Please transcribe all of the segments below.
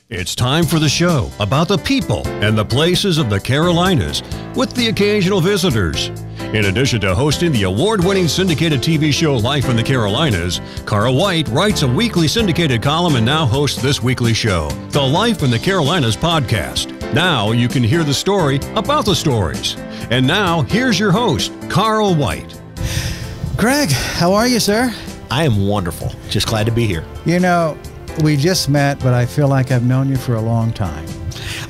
It's time for the show about the people and the places of the Carolinas, with the occasional visitors. In addition to hosting the award-winning syndicated TV show Life in the Carolinas, Carl White writes a weekly syndicated column and now hosts this weekly show, the Life in the Carolinas podcast. Now you can hear the story about the stories. And now, here's your host, Carl White. Craig, how are you, sir? I am wonderful. Just glad to be here. You know, we just met, but I feel like I've known you for a long time.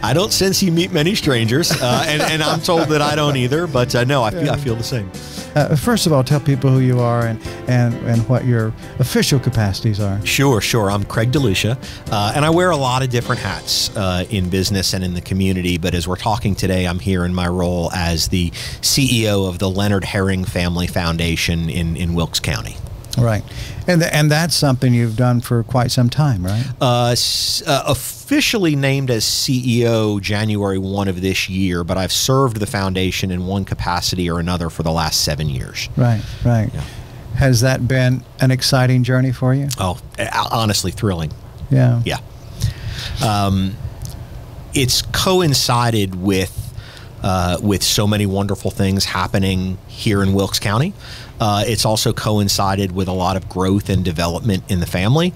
I don't sense you meet many strangers, and I'm told that I don't either, but no, I feel the same. First of all, tell people who you are and what your official capacities are. Sure. I'm Craig DeLucia, and I wear a lot of different hats in business and in the community, but as we're talking today, I'm here in my role as the CEO of the Leonard Herring Family Foundation in Wilkes County. Right. And that's something you've done for quite some time, right? Officially named as CEO January 1 of this year, but I've served the foundation in one capacity or another for the last 7 years. Right. Yeah. Has that been an exciting journey for you? Oh, honestly, thrilling. Yeah. It's coincided with so many wonderful things happening here in Wilkes County. It's also coincided with a lot of growth and development in the family.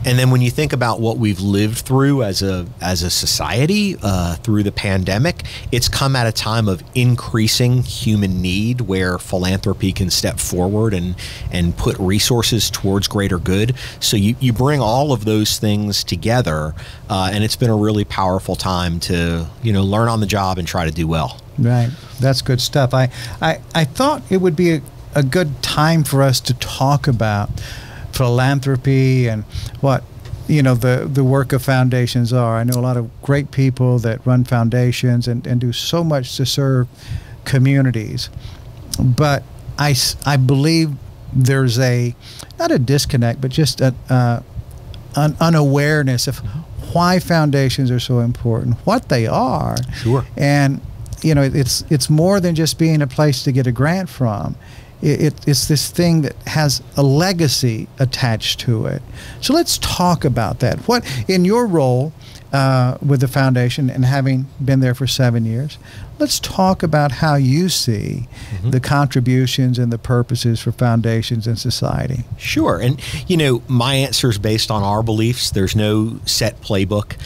And then when you think about what we've lived through as a society through the pandemic, it's come at a time of increasing human need where philanthropy can step forward and put resources towards greater good. So you bring all of those things together, and it's been a really powerful time to learn on the job and try to do well. Right. That's good stuff. I thought it would be a good time for us to talk about philanthropy and what the work of foundations are. I know a lot of great people that run foundations and do so much to serve communities, but I believe there's not a disconnect, but just an unawareness of why foundations are so important, what they are. Sure. And it's more than just being a place to get a grant from. It's this thing that has a legacy attached to it. So let's talk about that. What, in your role with the foundation and having been there for 7 years, let's talk about how you see the contributions and the purposes for foundations in society. Sure. And, my answer is based on our beliefs. There's no set playbook.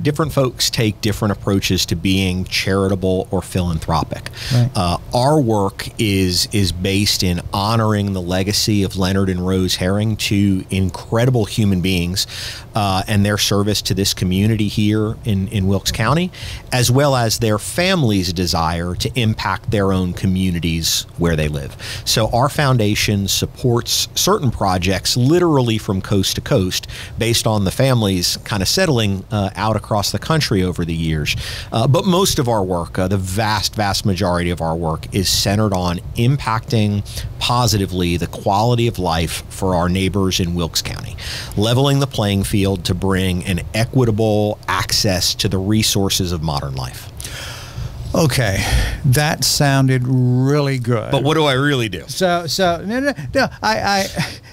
Different folks take different approaches to being charitable or philanthropic. Right. Our work is based in honoring the legacy of Leonard and Rose Herring, two incredible human beings, and their service to this community here in Wilkes County, as well as their family's desire to impact their own communities where they live. So our foundation supports certain projects literally from coast to coast based on the families kind of settling out across the country over the years. But most of our work, the vast majority of our work, is centered on impacting positively the quality of life for our neighbors in Wilkes County, leveling the playing field to bring an equitable access to the resources of modern life. Okay, that sounded really good. But what do I really do? So no.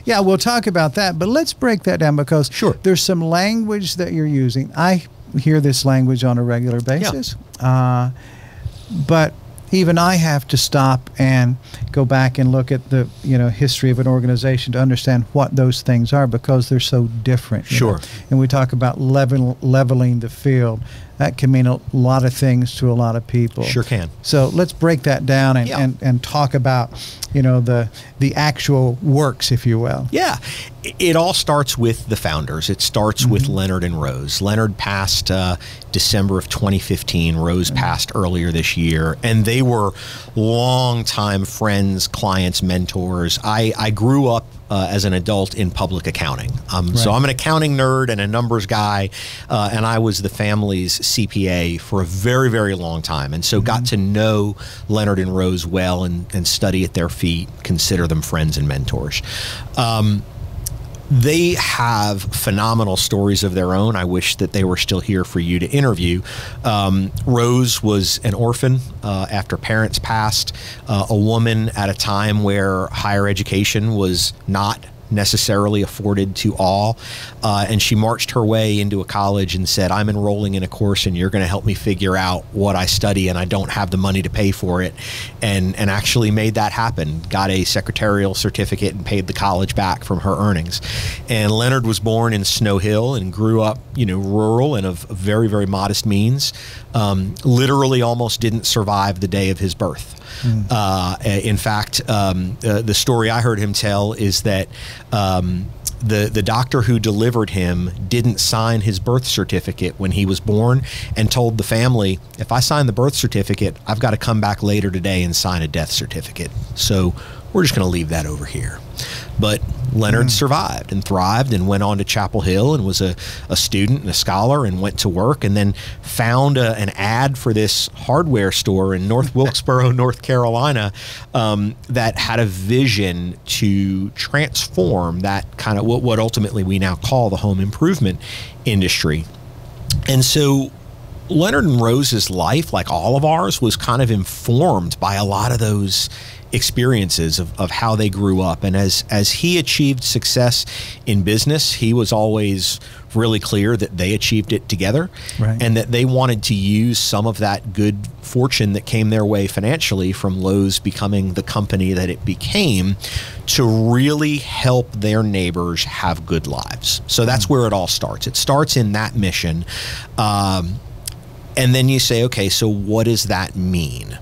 Yeah, we'll talk about that. But let's break that down, because sure, there's some language that you're using. I hear this language on a regular basis, but even I have to stop and go back and look at the history of an organization to understand what those things are, because they're so different. Sure. And we talk about leveling the field. That can mean a lot of things to a lot of people. Sure can. So let's break that down and talk about the actual works, if you will. Yeah. It all starts with the founders. It starts with Leonard and Rose. Leonard passed December of 2015. Rose passed earlier this year. And they were longtime friends, clients, mentors. I grew up as an adult in public accounting. So I'm an accounting nerd and a numbers guy, and I was the family's CPA for a very, very long time. And so got to know Leonard and Rose well and study at their feet, consider them friends and mentors. They have phenomenal stories of their own. I wish that they were still here for you to interview. Rose was an orphan after parents passed, a woman at a time where higher education was not necessarily afforded to all. And she marched her way into a college and said, I'm enrolling in a course and you're going to help me figure out what I study, and I don't have the money to pay for it. And actually made that happen, got a secretarial certificate and paid the college back from her earnings. And Leonard was born in Snow Hill and grew up, rural and of very, very modest means. Literally almost didn't survive the day of his birth. In fact, the story I heard him tell is that the doctor who delivered him didn't sign his birth certificate when he was born, and told the family, if I sign the birth certificate, I've got to come back later today and sign a death certificate. So we're just going to leave that over here. But Leonard survived and thrived and went on to Chapel Hill and was a student and a scholar and went to work, and then found an ad for this hardware store in North Wilkesboro, North Carolina, that had a vision to transform that kind of what ultimately we now call the home improvement industry. And so Leonard and Rose's life, like all of ours, was kind of informed by a lot of those experiences of how they grew up. And as he achieved success in business, he was always really clear that they achieved it together, and that they wanted to use some of that good fortune that came their way financially from Lowe's becoming the company that it became to really help their neighbors have good lives. So that's where it all starts. It starts in that mission. And then you say, okay, so what does that mean?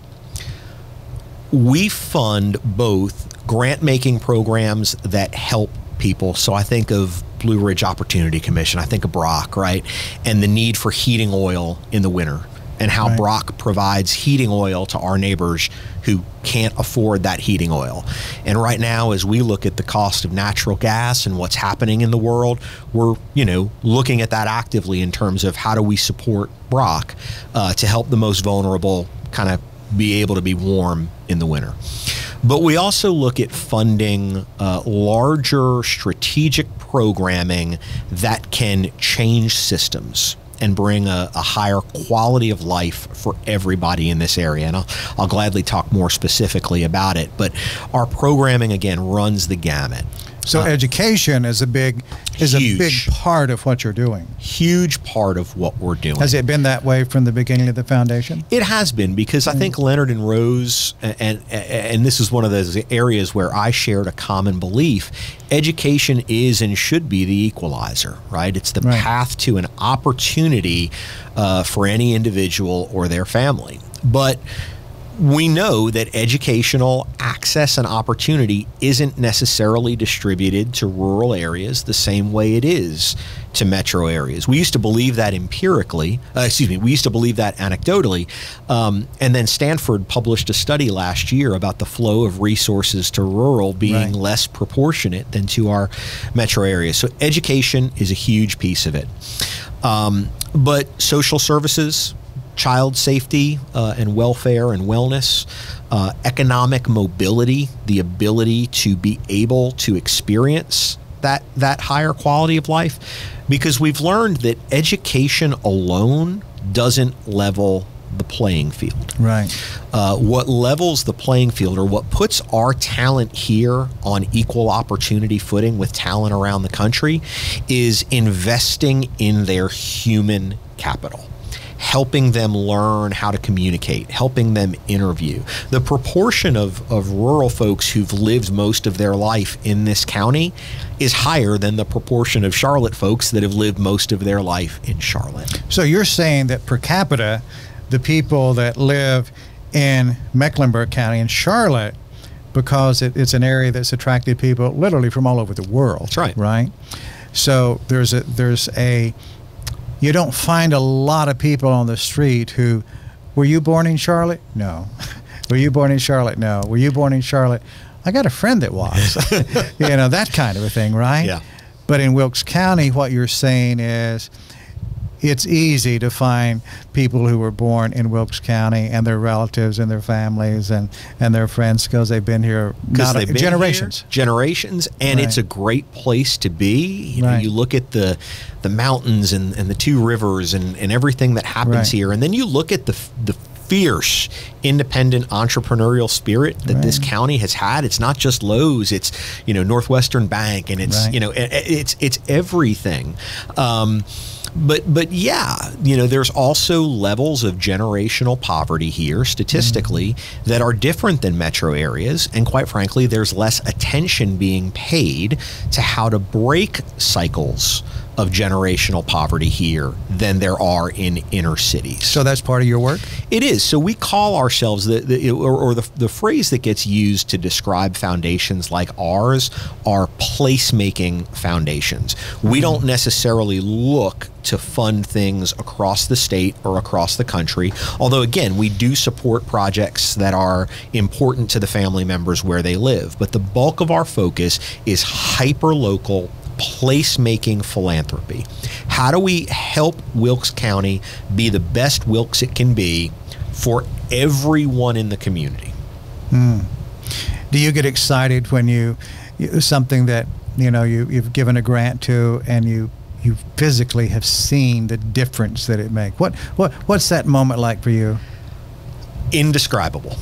We fund both grant-making programs that help people. So I think of Blue Ridge Opportunity Commission. I think of Brock, right? And the need for heating oil in the winter, and how Brock provides heating oil to our neighbors who can't afford that heating oil. And right now, as we look at the cost of natural gas and what's happening in the world, we're, looking at that actively in terms of how do we support Brock to help the most vulnerable kind of be able to be warm in the winter. But we also look at funding larger strategic programming that can change systems and bring a higher quality of life for everybody in this area. And I'll gladly talk more specifically about it. But our programming, again, runs the gamut. So education is a big part of what you're doing. Huge part of what we're doing. Has it been that way from the beginning of the foundation? It has been, because I think Leonard and Rose, and this is one of those areas where I shared a common belief. Education is and should be the equalizer, right? It's the path to an opportunity for any individual or their family. But we know that educational access and opportunity isn't necessarily distributed to rural areas the same way it is to metro areas. We used to believe that empirically, we used to believe that anecdotally, and then Stanford published a study last year about the flow of resources to rural being less proportionate than to our metro areas. So education is a huge piece of it. But social services, child safety and welfare and wellness, economic mobility, the ability to be able to experience that higher quality of life, because we've learned that education alone doesn't level the playing field. Right. What levels the playing field, or what puts our talent here on equal opportunity footing with talent around the country, is investing in their human capital. Helping them learn how to communicate, helping them interview. The proportion of rural folks who've lived most of their life in this county is higher than the proportion of Charlotte folks that have lived most of their life in Charlotte. So you're saying that per capita, the people that live in Mecklenburg County and Charlotte, because it's an area that's attracted people literally from all over the world. That's right. Right? So there's a you don't find a lot of people on the street who, were you born in Charlotte? No. Were you born in Charlotte? No. Were you born in Charlotte? I got a friend that was. That kind of a thing, right? Yeah. But in Wilkes County, what you're saying is it's easy to find people who were born in Wilkes County and their relatives and their families and their friends, because they've been here generations. Generations, and it's a great place to be. You look at the mountains and the two rivers and everything that happens here, and then you look at the fierce, independent entrepreneurial spirit that this county has had. It's not just Lowe's, it's, Northwestern Bank, and it's, it's everything. But yeah, there's also levels of generational poverty here statistically that are different than metro areas. And quite frankly, there's less attention being paid to how to break cycles of generational poverty here than there are in inner cities. So that's part of your work? It is. So we call ourselves, the phrase that gets used to describe foundations like ours are placemaking foundations. We don't necessarily look to fund things across the state or across the country, although again, we do support projects that are important to the family members where they live. But the bulk of our focus is hyper-local placemaking philanthropy. How do we help Wilkes County be the best Wilkes it can be for everyone in the community? Do you get excited when something that you've given a grant to and you physically have seen the difference that it makes? What's that moment like for you? Indescribable.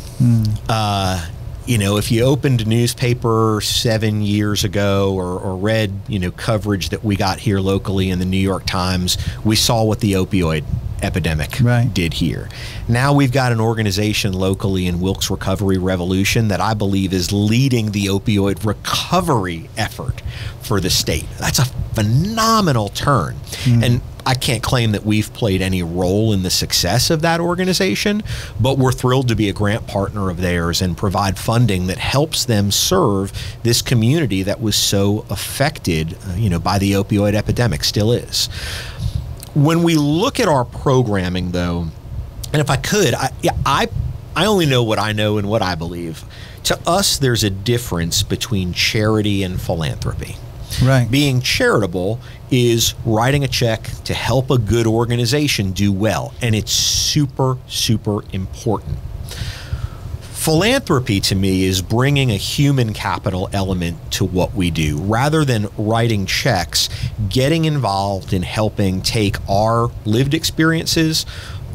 If you opened a newspaper 7 years ago or read, coverage that we got here locally in the New York Times, we saw what the opioid epidemic did here. Now we've got an organization locally in Wilkes Recovery Revolution that I believe is leading the opioid recovery effort for the state. That's a phenomenal turn. And I can't claim that we've played any role in the success of that organization, but we're thrilled to be a grant partner of theirs and provide funding that helps them serve this community that was so affected, by the opioid epidemic, still is. When we look at our programming, though, and if I could, I only know what I know and what I believe. To us, there's a difference between charity and philanthropy. Right. Being charitable is writing a check to help a good organization do well, and it's super, super important. Philanthropy to me is bringing a human capital element to what we do. Rather than writing checks, getting involved in helping take our lived experiences,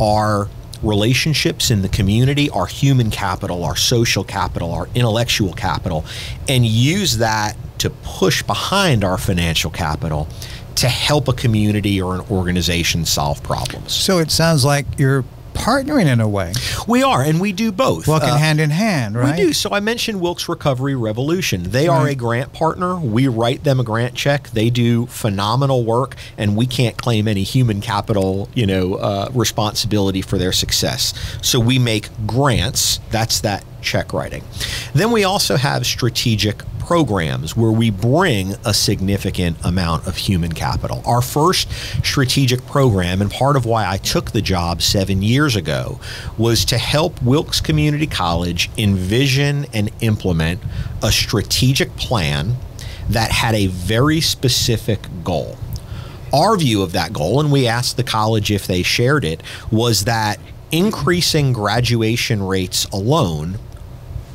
our relationships in the community, our human capital, our social capital, our intellectual capital, and use that to push behind our financial capital to help a community or an organization solve problems. So it sounds like you're partnering in a way. We are, and we do both. Walking hand in hand, right? We do. So I mentioned Wilkes Recovery Revolution. They are a grant partner. We write them a grant check. They do phenomenal work, and we can't claim any human capital, responsibility for their success. So we make grants. That's that check writing. Then we also have strategic programs where we bring a significant amount of human capital. Our first strategic program, and part of why I took the job 7 years ago, was to help Wilkes Community College envision and implement a strategic plan that had a very specific goal. Our view of that goal, and we asked the college if they shared it, was that increasing graduation rates alone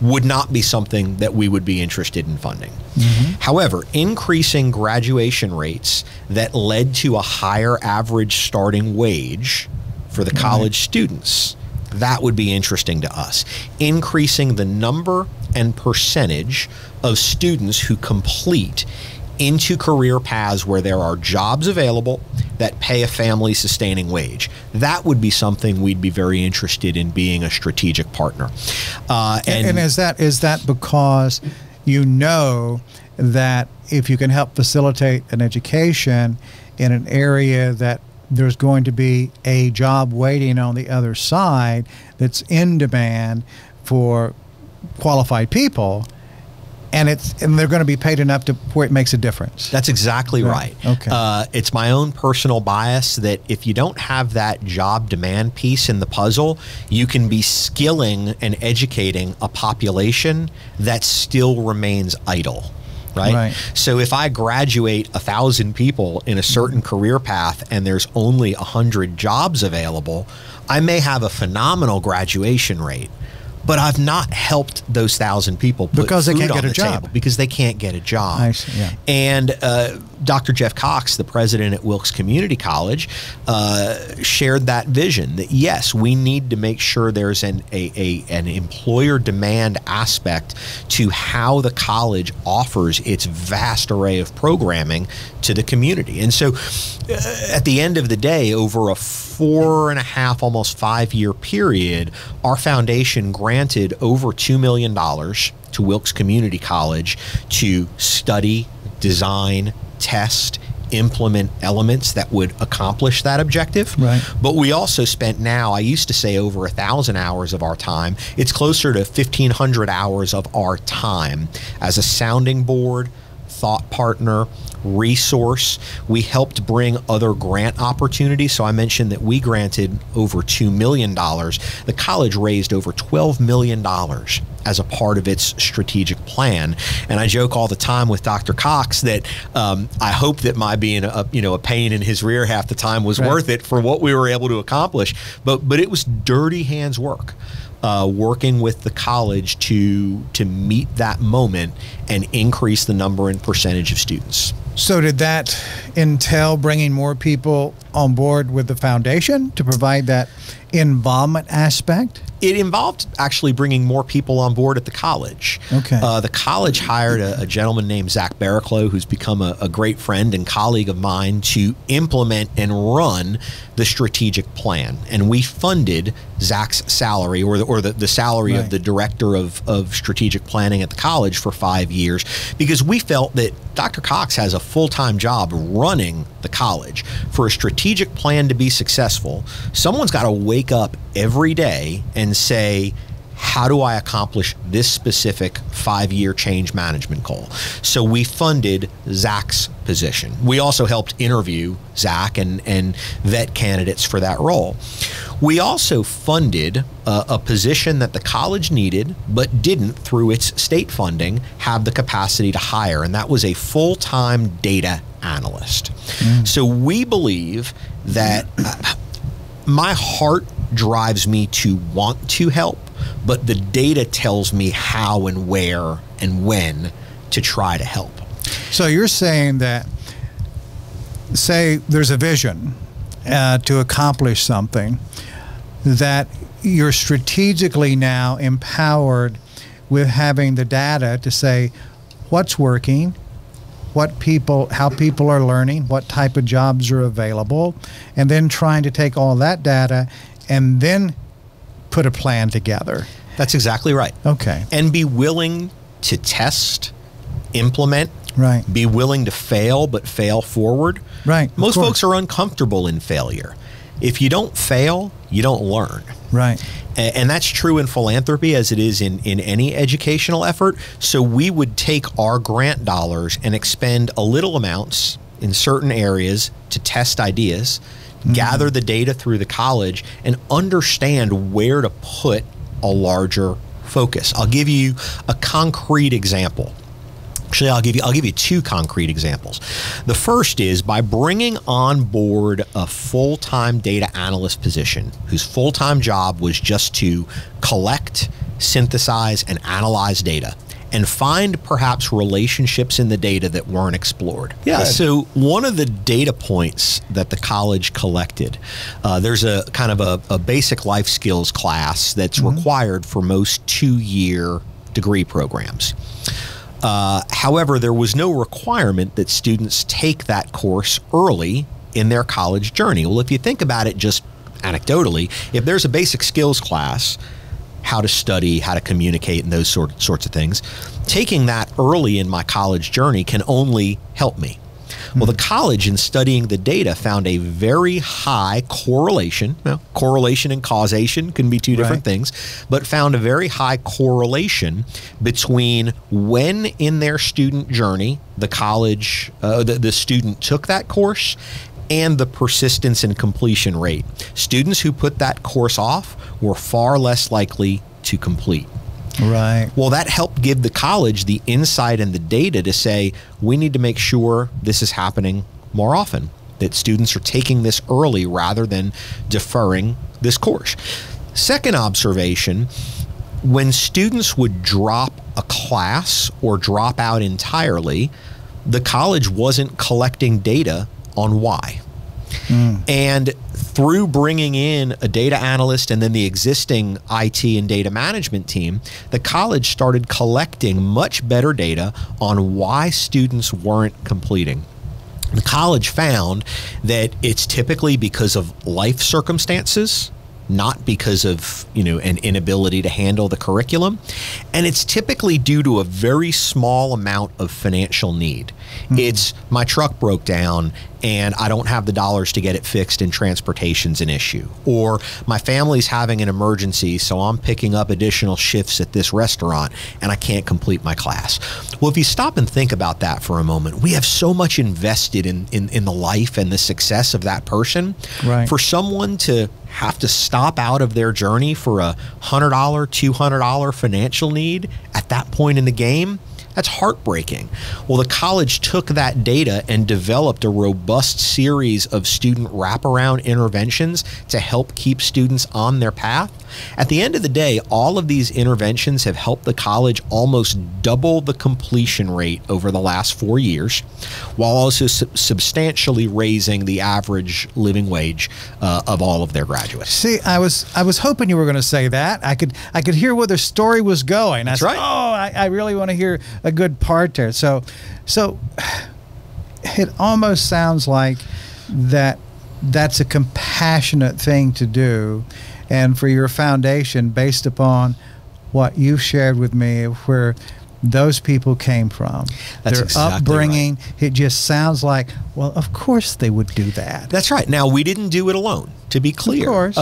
would not be something that we would be interested in funding. However, increasing graduation rates that led to a higher average starting wage for the college students, that would be interesting to us. Increasing the number and percentage of students who complete into career paths where there are jobs available that pay a family sustaining wage. That would be something we'd be very interested in being a strategic partner. And is that because you know that if you can help facilitate an education in an area that there's going to be a job waiting on the other side that's in demand for qualified people, and they're going to be paid enough to where it makes a difference. That's exactly right. Okay. It's my own personal bias that if you don't have that job demand piece in the puzzle, you can be skilling and educating a population that still remains idle. Right? So if I graduate 1,000 people in a certain career path and there's only 100 jobs available, I may have a phenomenal graduation rate, but I've not helped those 1,000 people put because they food can't on get a the job. table because they can't get a job. I see, yeah. And Dr. Jeff Cox, the president at Wilkes Community College, shared that vision that yes, we need to make sure there's an employer demand aspect to how the college offers its vast array of programming to the community. And so at the end of the day, over a 4.5, almost 5-year period, our foundation granted over $2 million to Wilkes Community College to study, design, test, implement elements that would accomplish that objective. Right. But we also spent now, I used to say over 1,000 hours of our time. It's closer to 1,500 hours of our time as a sounding board, thought partner, resource. We helped bring other grant opportunities. So I mentioned that we granted over $2 million. The college raised over $12 million as a part of its strategic plan. And I joke all the time with Dr. Cox that I hope that my being a pain in his rear half the time was worth it for what we were able to accomplish. But it was dirty hands work. Working with the college to meet that moment and increase the number and percentage of students. So did that entail bringing more people on board with the foundation to provide that involvement aspect? It involved actually bringing more people on board at the college. Okay. The college hired a gentleman named Zach Barraclough, who's become a great friend and colleague of mine, to implement and run the strategic plan. And we funded Zach's salary, or the salary of the director of strategic planning at the college for 5 years, because we felt that Dr. Cox has a full-time job running the college. For a strategic plan to be successful, someone's got to wake up every day and say, how do I accomplish this specific 5-year change management goal? So we funded Zach's position. We also helped interview Zach and vet candidates for that role. We also funded a position that the college needed, but didn't, through its state funding, have the capacity to hire, and that was a full-time data analyst. So we believe that my heart drives me to want to help, but the data tells me how and where and when to try to help. So you're saying that, say there's a vision to accomplish something, that you're strategically now empowered with having the data to say what's working, how people are learning, what type of jobs are available, and then trying to take all that data and then put a plan together. That's exactly right. Okay. And be willing to test, implement, right. Be willing to fail, but fail forward. Right. Most folks are uncomfortable in failure. If you don't fail, you don't learn. Right. And that's true in philanthropy as it is in any educational effort. So we would take our grant dollars and expend a little amounts in certain areas to test ideas, gather the data through the college, and understand where to put a larger focus. I'll give you a concrete example. Actually, I'll give you two concrete examples. The first is by bringing on board a full-time data analyst position whose full-time job was just to collect, synthesize, and analyze data and find perhaps relationships in the data that weren't explored. Yeah. So one of the data points that the college collected, there's a kind of a basic life skills class that's required for most 2-year degree programs. However, there was no requirement that students take that course early in their college journey. Well, if you think about it just anecdotally, if there's a basic skills class, how to study, how to communicate, and those sorts of things, taking that early in my college journey can only help me. Well, the college, in studying the data, found a very high correlation. Well, correlation and causation can be two different things, but found a very high correlation between when in their student journey the college, the student took that course, and the persistence and completion rate. Students who put that course off were far less likely to complete. Right. Well, that helped give the college the insight and the data to say, we need to make sure this is happening more often, that students are taking this early rather than deferring this course. Second observation, when students would drop a class or drop out entirely, the college wasn't collecting data on why. And through bringing in a data analyst and then the existing IT and data management team, the college started collecting much better data on why students weren't completing. The college found that it's typically because of life circumstances, not because of, an inability to handle the curriculum. And it's typically due to a very small amount of financial need. It's my truck broke down and I don't have the dollars to get it fixed and transportation's an issue. Or my family's having an emergency, so I'm picking up additional shifts at this restaurant and I can't complete my class. Well, if you stop and think about that for a moment, we have so much invested in the life and the success of that person. Right. For someone to have to stop out of their journey for a $100, $200 financial need at that point in the game, that's heartbreaking. Well, the college took that data and developed a robust series of student wraparound interventions to help keep students on their path. At the end of the day, all of these interventions have helped the college almost double the completion rate over the last 4 years, while also substantially raising the average living wage of all of their graduates. See, I was hoping you were going to say that. I could hear where the story was going. That's right. I really want to hear a good part there. So it almost sounds like that's a compassionate thing to do, and for your foundation, based upon what you've shared with me, where those people came from, that's their exactly upbringing, right. It just sounds like, well, of course they would do that. That's right. Now, we didn't do it alone, to be clear. Of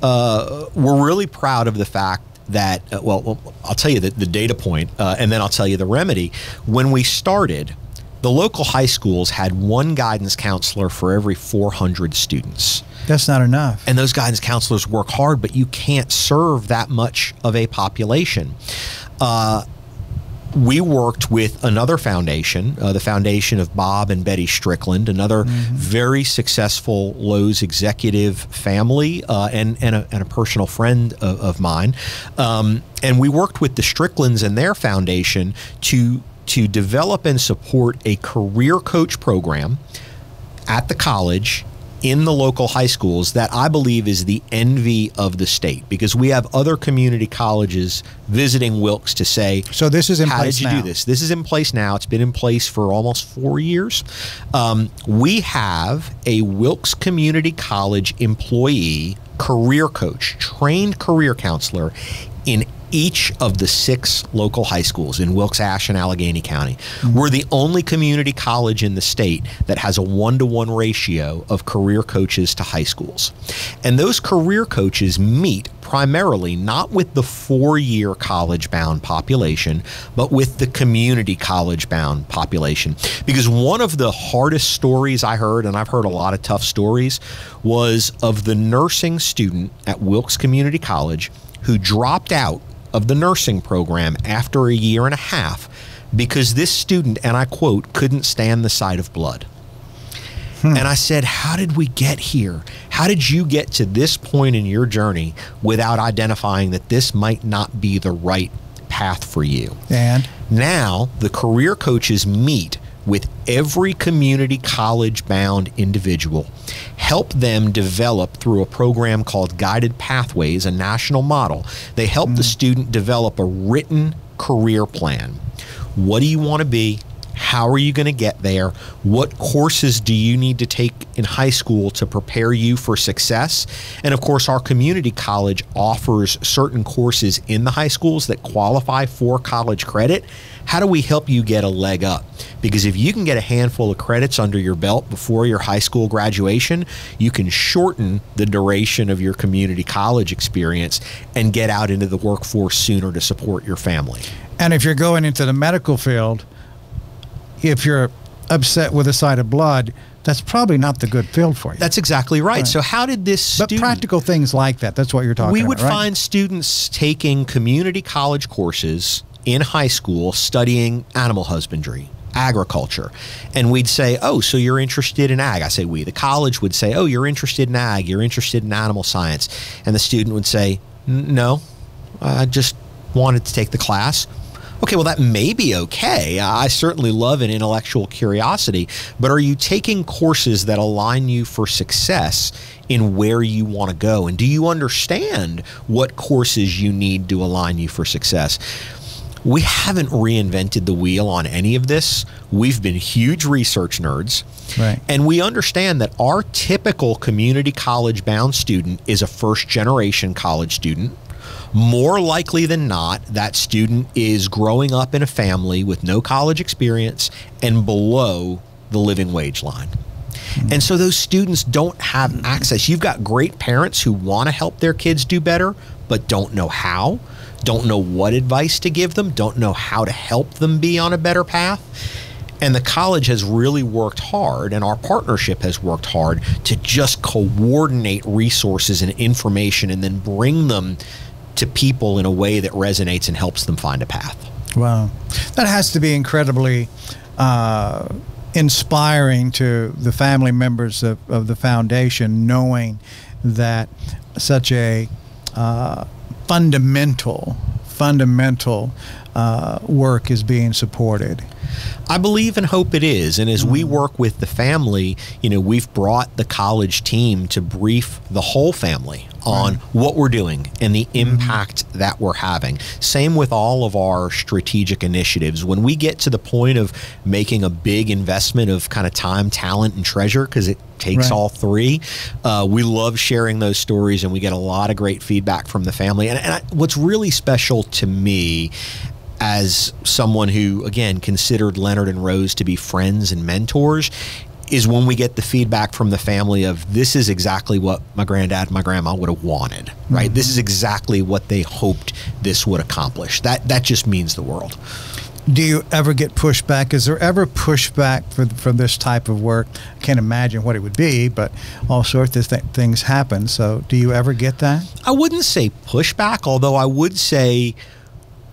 course. We're really proud of the fact that, well, I'll tell you the data point, and then I'll tell you the remedy. When we started, the local high schools had one guidance counselor for every 400 students. That's not enough. And those guidance counselors work hard, but you can't serve that much of a population. We worked with another foundation, the foundation of Bob and Betty Strickland, another very successful Lowe's executive family and a personal friend of mine. And we worked with the Stricklands and their foundation to develop and support a career coach program at the college in the local high schools that I believe is the envy of the state, because we have other community colleges visiting Wilkes to say, so this is in place now. How did you do this? This is in place now. It's been in place for almost 4 years. We have a Wilkes Community College employee career coach, trained career counselor in each of the 6 local high schools in Wilkes, Ashe, and Allegheny County. We're the only community college in the state that has a 1-to-1 ratio of career coaches to high schools. And those career coaches meet primarily not with the 4-year college-bound population, but with the community college-bound population. Because one of the hardest stories I heard, and I've heard a lot of tough stories, was of the nursing student at Wilkes Community College who dropped out of the nursing program after 1.5 years because this student, and I quote, couldn't stand the sight of blood. And I said, how did we get here? How did you get to this point in your journey without identifying that this might not be the right path for you? And now the career coaches meet with every community college-bound individual, help them develop through a program called Guided Pathways, a national model. They help the student develop a written career plan. What do you want to be? How are you going to get there? What courses do you need to take in high school to prepare you for success? And of course, our community college offers certain courses in the high schools that qualify for college credit. How do we help you get a leg up? Because if you can get a handful of credits under your belt before your high school graduation, you can shorten the duration of your community college experience and get out into the workforce sooner to support your family. And if you're going into the medical field, if you're upset with the sight of blood, that's probably not the good field for you. That's exactly right. So how did this student... But practical things like that, that's what you're talking about, We would right? find students taking community college courses in high school studying animal husbandry, agriculture. And we'd say, oh, so you're interested in ag. I say we. The college would say, oh, you're interested in ag. You're interested in animal science. And the student would say, no, I just wanted to take the class. Okay, well, that may be okay. I certainly love an intellectual curiosity, but are you taking courses that align you for success in where you want to go? And do you understand what courses you need to align you for success? We haven't reinvented the wheel on any of this. We've been huge research nerds. Right. And we understand that our typical community college bound student is a first generation college student. More likely than not, that student is growing up in a family with no college experience and below the living wage line. And so those students don't have access. You've got great parents who want to help their kids do better, but don't know how, don't know what advice to give them, don't know how to help them be on a better path. And the college has really worked hard, and our partnership has worked hard to just coordinate resources and information and then bring them to people in a way that resonates and helps them find a path. Wow. That has to be incredibly inspiring to the family members of the foundation, knowing that such a fundamental work is being supported. I believe and hope it is. And as we work with the family, you know, we've brought the college team to brief the whole family on what we're doing and the impact that we're having. Same with all of our strategic initiatives. When we get to the point of making a big investment of kind of time, talent, and treasure, because it takes all three, we love sharing those stories, and we get a lot of great feedback from the family. And what's really special to me, as someone who, again, considered Leonard and Rose to be friends and mentors, is when we get the feedback from the family of, this is exactly what my granddad and my grandma would have wanted, right? This is exactly what they hoped this would accomplish. That just means the world. Do you ever get pushback? Is there ever pushback for this type of work? I can't imagine what it would be, but all sorts of things happen. So do you ever get that? I wouldn't say pushback, although I would say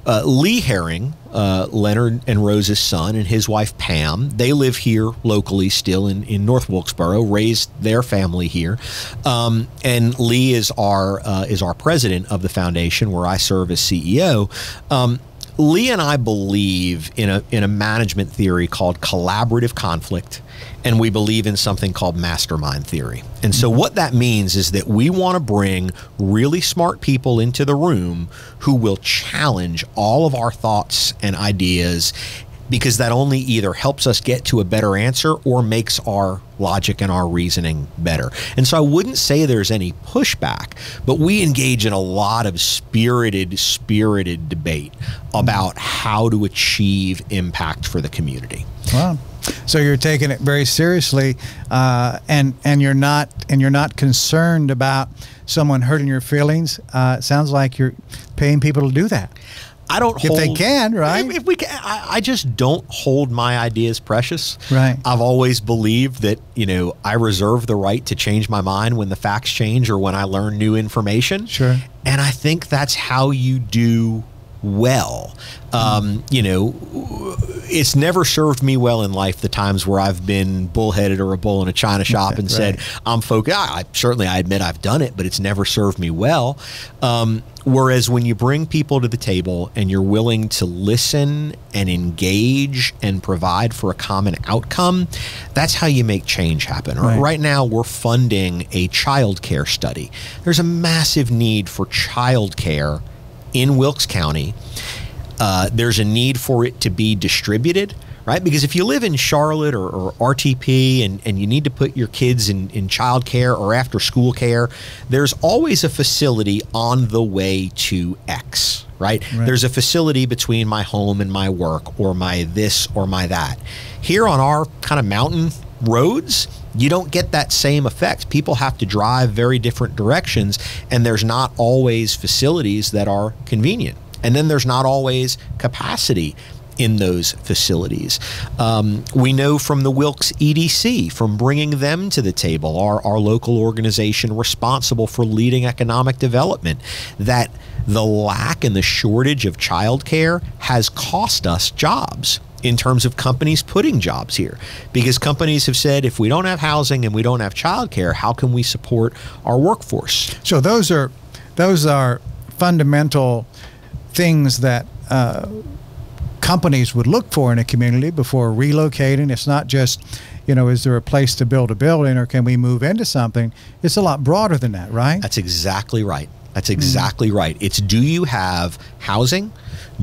Lee Herring, Leonard and Rose's son, and his wife Pam, they live here locally still in North Wilkesboro, raised their family here. And Lee is our president of the foundation, where I serve as CEO. Lee and I believe in a management theory called collaborative conflict, and we believe in something called mastermind theory. And so what that means is that we want to bring really smart people into the room who will challenge all of our thoughts and ideas, because that only either helps us get to a better answer or makes our logic and our reasoning better. And so I wouldn't say there's any pushback, but we engage in a lot of spirited debate about how to achieve impact for the community. Wow. So you're taking it very seriously, and you're not concerned about someone hurting your feelings. It sounds like you're paying people to do that. I don't if they can, right? If we can, I just don't hold my ideas precious. Right. I've always believed that, you know, I reserve the right to change my mind when the facts change or when I learn new information. Sure. And I think that's how you do well. You know, it's never served me well in life, the times where I've been bullheaded or a bull in a china shop and said, I'm focused. I admit I've done it, but it's never served me well. Whereas when you bring people to the table and you're willing to listen and engage and provide for a common outcome, that's how you make change happen. Right now, we're funding a child care study. There's a massive need for child care in Wilkes County. There's a need for it to be distributed, right? Because if you live in Charlotte or RTP and you need to put your kids in child care or after school care, there's always a facility on the way to X, right? There's a facility between my home and my work, or my this or my that. Here on our kind of mountain roads, you don't get that same effect. People have to drive very different directions, and there's not always facilities that are convenient. And then there's not always capacity in those facilities. We know from the Wilkes EDC, from bringing them to the table, our local organization responsible for leading economic development, that the lack and the shortage of childcare has cost us jobs in terms of companies putting jobs here, because companies have said, if we don't have housing and we don't have childcare, how can we support our workforce? So those are fundamental things that companies would look for in a community before relocating. It's not just, is there a place to build a building or can we move into something? It's a lot broader than that, right? That's exactly right. That's exactly right. It's, do you have housing?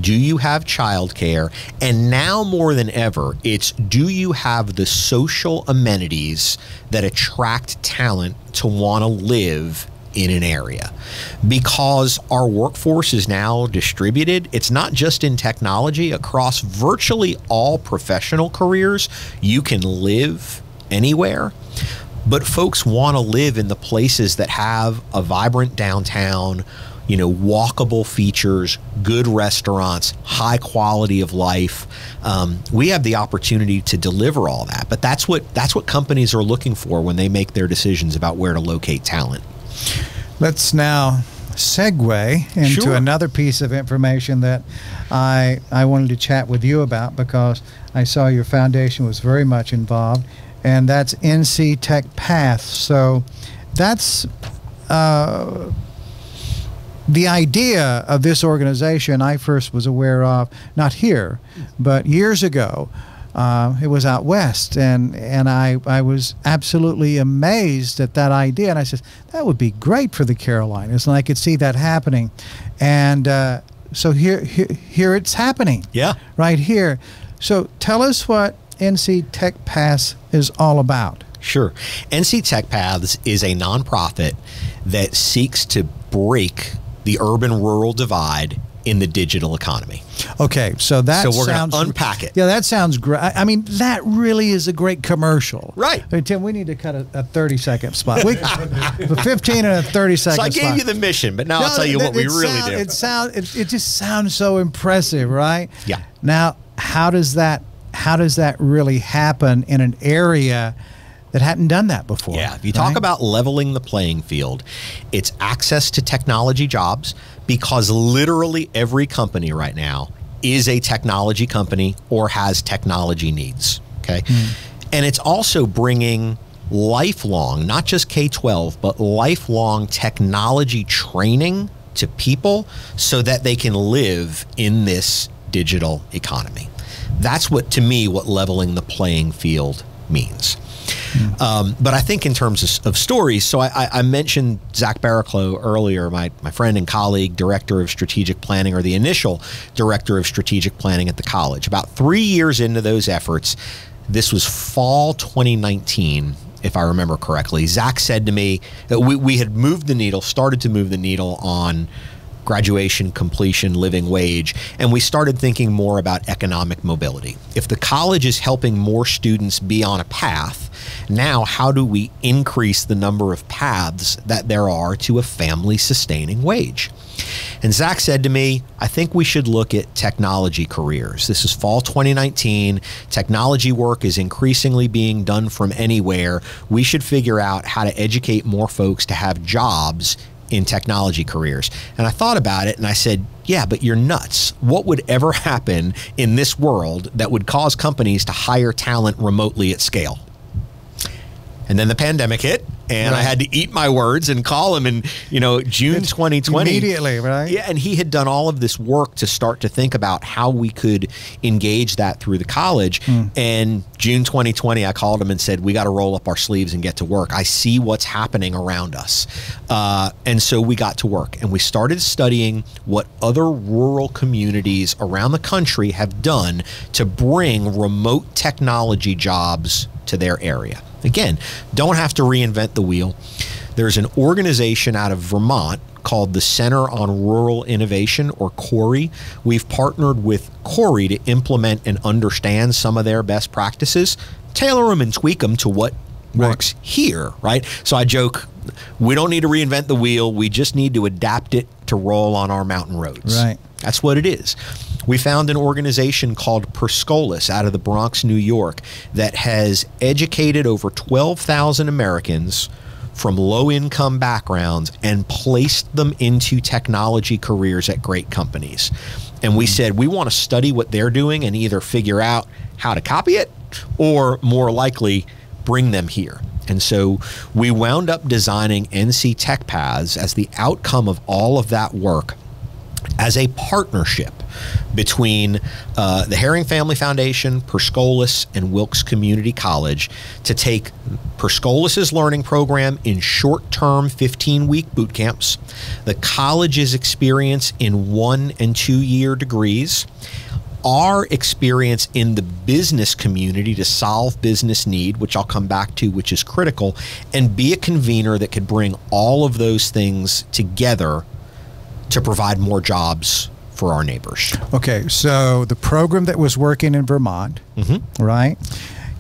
Do you have childcare? And now more than ever, it's, do you have the social amenities that attract talent to want to live in an area? Because our workforce is now distributed. It's not just in technology. Across virtually all professional careers, you can live anywhere. But folks want to live in the places that have a vibrant downtown, walkable features, good restaurants, high quality of life. We have the opportunity to deliver all that. But that's what companies are looking for when they make their decisions about where to locate talent. Let's now segue into another piece of information that I wanted to chat with you about, because I saw your foundation was very much involved, and that's NC Tech Path. So that's the idea of this organization I first was aware of, not here, but years ago. It was out west, and I was absolutely amazed at that idea. And I said, that would be great for the Carolinas, and I could see that happening. And so here it's happening. Yeah. Right here. So tell us what NC Tech Paths is all about. Sure. NC Tech Paths is a nonprofit that seeks to break the urban-rural divide in the digital economy. Okay, so we're going to unpack it. Yeah, that sounds great. I mean, that really is a great commercial. Right. I mean, Tim, we need to cut a 30-second spot. A 15 and a 30-second spot. So I gave you the mission, but now I'll tell you what we really do. It just sounds so impressive, right? Yeah. Now, how does that really happen in an area that hadn't done that before? Yeah, if you talk about leveling the playing field, it's access to technology jobs, because literally every company right now is a technology company or has technology needs, okay? And it's also bringing lifelong, not just K-12, but lifelong technology training to people so that they can live in this digital economy. That's what leveling the playing field means. But I think in terms of stories, so I mentioned Zach Barraclough earlier, my friend and colleague, director of strategic planning, or the initial director of strategic planning at the college. About 3 years into those efforts, this was fall 2019, if I remember correctly, Zach said to me that we had started to move the needle on graduation, completion, living wage, and we started thinking more about economic mobility. If the college is helping more students be on a path, now how do we increase the number of paths that there are to a family-sustaining wage? And Zach said to me, I think we should look at technology careers. This is fall 2019. Technology work is increasingly being done from anywhere. We should figure out how to educate more folks to have jobs in technology careers. And I thought about it and I said, yeah, but you're nuts. What would ever happen in this world that would cause companies to hire talent remotely at scale? And then the pandemic hit, and I had to eat my words and call him in, June 2020. Immediately, right? Yeah, and he had done all of this work to start to think about how we could engage that through the college. And June 2020, I called him and said, we got to roll up our sleeves and get to work. I see what's happening around us. And so we got to work, and we started studying what other rural communities around the country have done to bring remote technology jobs to their area. Again, don't have to reinvent the wheel. There's an organization out of Vermont called the Center on Rural Innovation, or CORI. We've partnered with CORI to implement and understand some of their best practices, tailor them and tweak them to what works here, right? So I joke, we don't need to reinvent the wheel. We just need to adapt it to roll on our mountain roads. Right. That's what it is. We found an organization called Perscolis out of the Bronx, New York, that has educated over 12,000 Americans from low-income backgrounds and placed them into technology careers at great companies. And we said, we want to study what they're doing and either figure out how to copy it or, more likely, bring them here. And so we wound up designing NC Tech Paths as the outcome of all of that work as a partnership between the Herring Family Foundation, Perscolis, and Wilkes Community College to take Perscolis's learning program in short-term 15-week boot camps, the college's experience in 1- and 2-year degrees, our experience in the business community to solve business need, which I'll come back to, which is critical, and be a convener that could bring all of those things together to provide more jobs for our neighbors. Okay, so the program that was working in Vermont, right?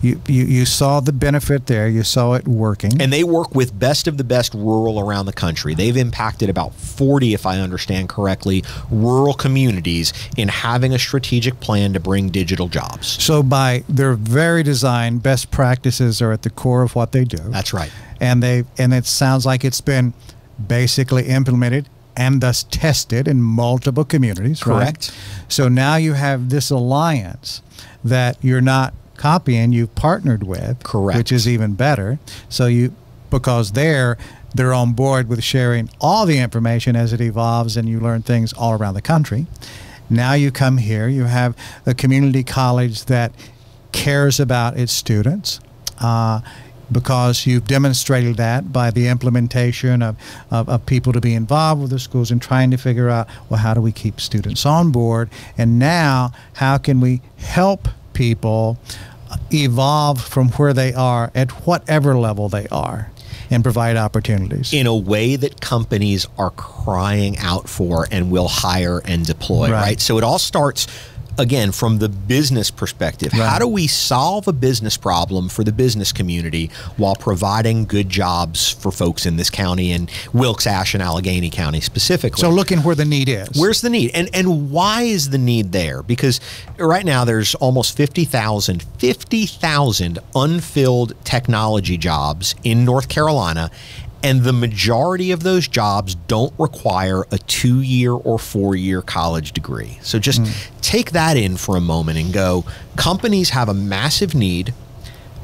You saw the benefit there. You saw it working. And they work with best of the best rural around the country. They've impacted about 40, if I understand correctly, rural communities in having a strategic plan to bring digital jobs. So by their very design, best practices are at the core of what they do. That's right. And it sounds like it's been basically implemented and thus tested in multiple communities, correct? Right? So now you have this alliance that you're not copying, you've partnered with, correct, which is even better. So because they're on board with sharing all the information as it evolves, and you learn things all around the country. Now you come here, you have a community college that cares about its students, because you've demonstrated that by the implementation of people to be involved with the schools and trying to figure out, well, how do we keep students on board? And now, how can we help people evolve from where they are at whatever level they are and provide opportunities in a way that companies are crying out for and will hire and deploy, right? So it all starts, again, from the business perspective. Right. How do we solve a business problem for the business community while providing good jobs for folks in this county, and Wilkes, Ashe, and Allegheny County specifically? So looking where the need is. Where's the need? And why is the need there? Because right now there's almost 50,000 unfilled technology jobs in North Carolina, and the majority of those jobs don't require a 2-year or 4-year college degree. So just take that in for a moment and go, companies have a massive need.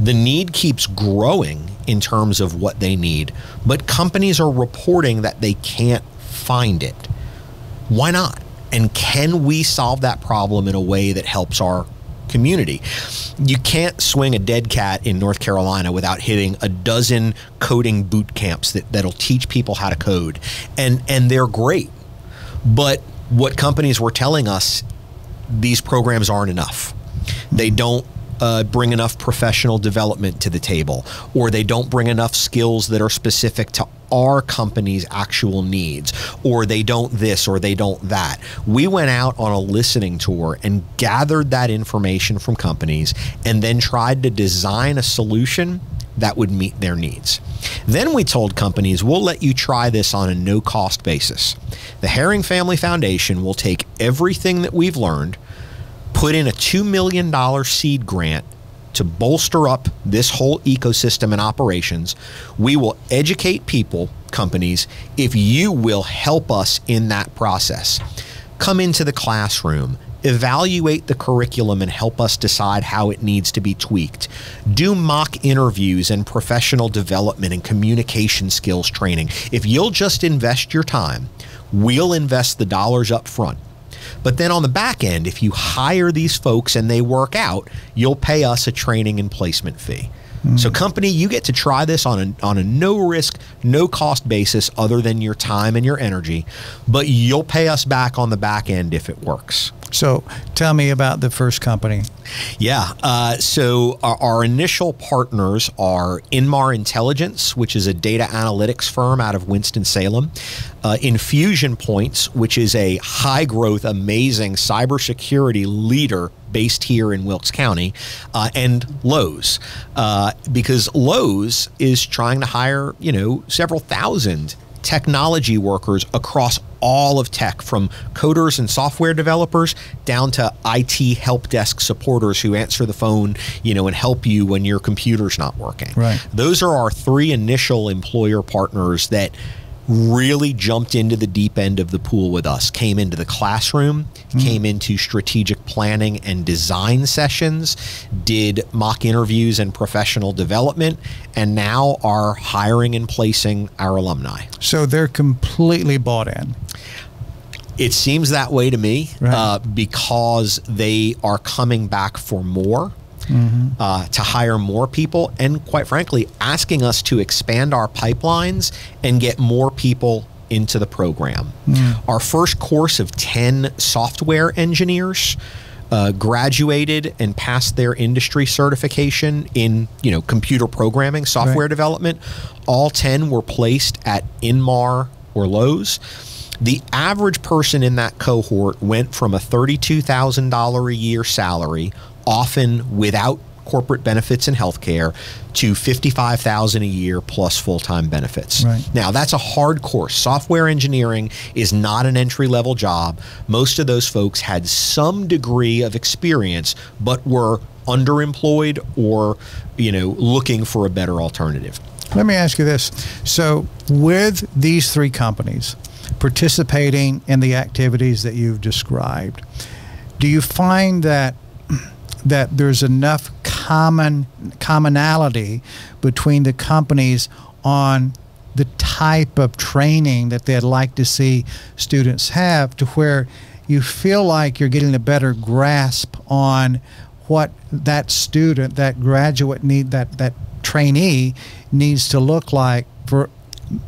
The need keeps growing in terms of what they need, but companies are reporting that they can't find it. Why not? And can we solve that problem in a way that helps our community? You can't swing a dead cat in North Carolina without hitting a dozen coding boot camps that'll teach people how to code. And they're great. But what companies were telling us, these programs aren't enough. They don't bring enough professional development to the table, or they don't bring enough skills that are specific to our company's actual needs, or they don't this, or they don't that. We went out on a listening tour and gathered that information from companies and then tried to design a solution that would meet their needs. Then we told companies, we'll let you try this on a no-cost basis. The Herring Family Foundation will take everything that we've learned, put in a $2 million seed grant to bolster up this whole ecosystem and operations. We will educate people, companies, if you will help us in that process. Come into the classroom, evaluate the curriculum, and help us decide how it needs to be tweaked. Do mock interviews and professional development and communication skills training. If you'll just invest your time, we'll invest the dollars up front. But then on the back end, if you hire these folks and they work out, you'll pay us a training and placement fee. So company, you get to try this on a no risk, no cost basis other than your time and your energy, but you'll pay us back on the back end if it works. So tell me about the first company. Yeah. So our initial partners are Inmar Intelligence, which is a data analytics firm out of Winston-Salem. Infusion Points, which is a high growth, amazing cybersecurity leader based here in Wilkes County, and Lowe's, because Lowe's is trying to hire, several thousand technology workers across all of tech, from coders and software developers down to IT help desk supporters who answer the phone, and help you when your computer's not working. Right. Those are our 3 initial employer partners that really jumped into the deep end of the pool with us, came into the classroom, came into strategic planning and design sessions, did mock interviews and professional development, and now are hiring and placing our alumni. So they're completely bought in. It seems that way to me, Right. because they are coming back for more. To hire more people, and quite frankly, asking us to expand our pipelines and get more people into the program. Our first course of 10 software engineers graduated and passed their industry certification in, computer programming, software development. All 10 were placed at Inmar or Lowe's. The average person in that cohort went from a $32,000 a year salary, often without corporate benefits and healthcare, to $55,000 a year plus full-time benefits. Right. Now, that's a hard course. Software engineering is not an entry-level job. Most of those folks had some degree of experience, but were underemployed or, looking for a better alternative. Let me ask you this. So with these three companies participating in the activities that you've described, do you find that there's enough commonality between the companies on the type of training that they'd like to see students have, to where you feel like you're getting a better grasp on what that student, that graduate that trainee needs to look like for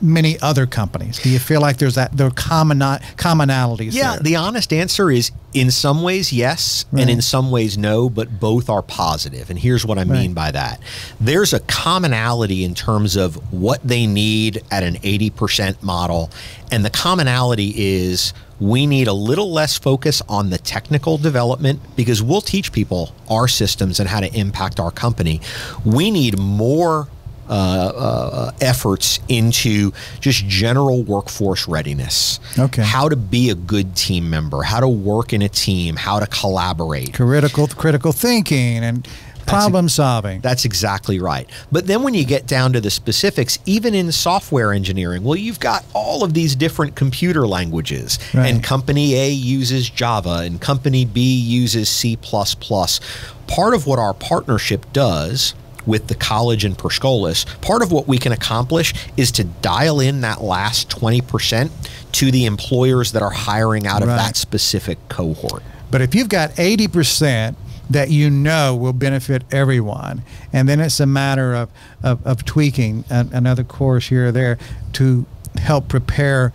many other companies? Do you feel like there are commonalities there? The honest answer is, in some ways, yes, and in some ways, no, but both are positive. And here's what I mean by that. There's a commonality in terms of what they need at an 80% model, and the commonality is we need a little less focus on the technical development, because we'll teach people our systems and how to impact our company. We need more efforts into just general workforce readiness. Okay. How to be a good team member, how to work in a team, how to collaborate. Critical thinking and problem solving. That's exactly right. But then when you get down to the specifics, even in software engineering, well, you've got all of these different computer languages, and company A uses Java and company B uses C++. Part of what our partnership does with the college and Perscolis, part of what we can accomplish is to dial in that last 20% to the employers that are hiring out of that specific cohort. But if you've got 80% that will benefit everyone, and then it's a matter of tweaking another course here or there to help prepare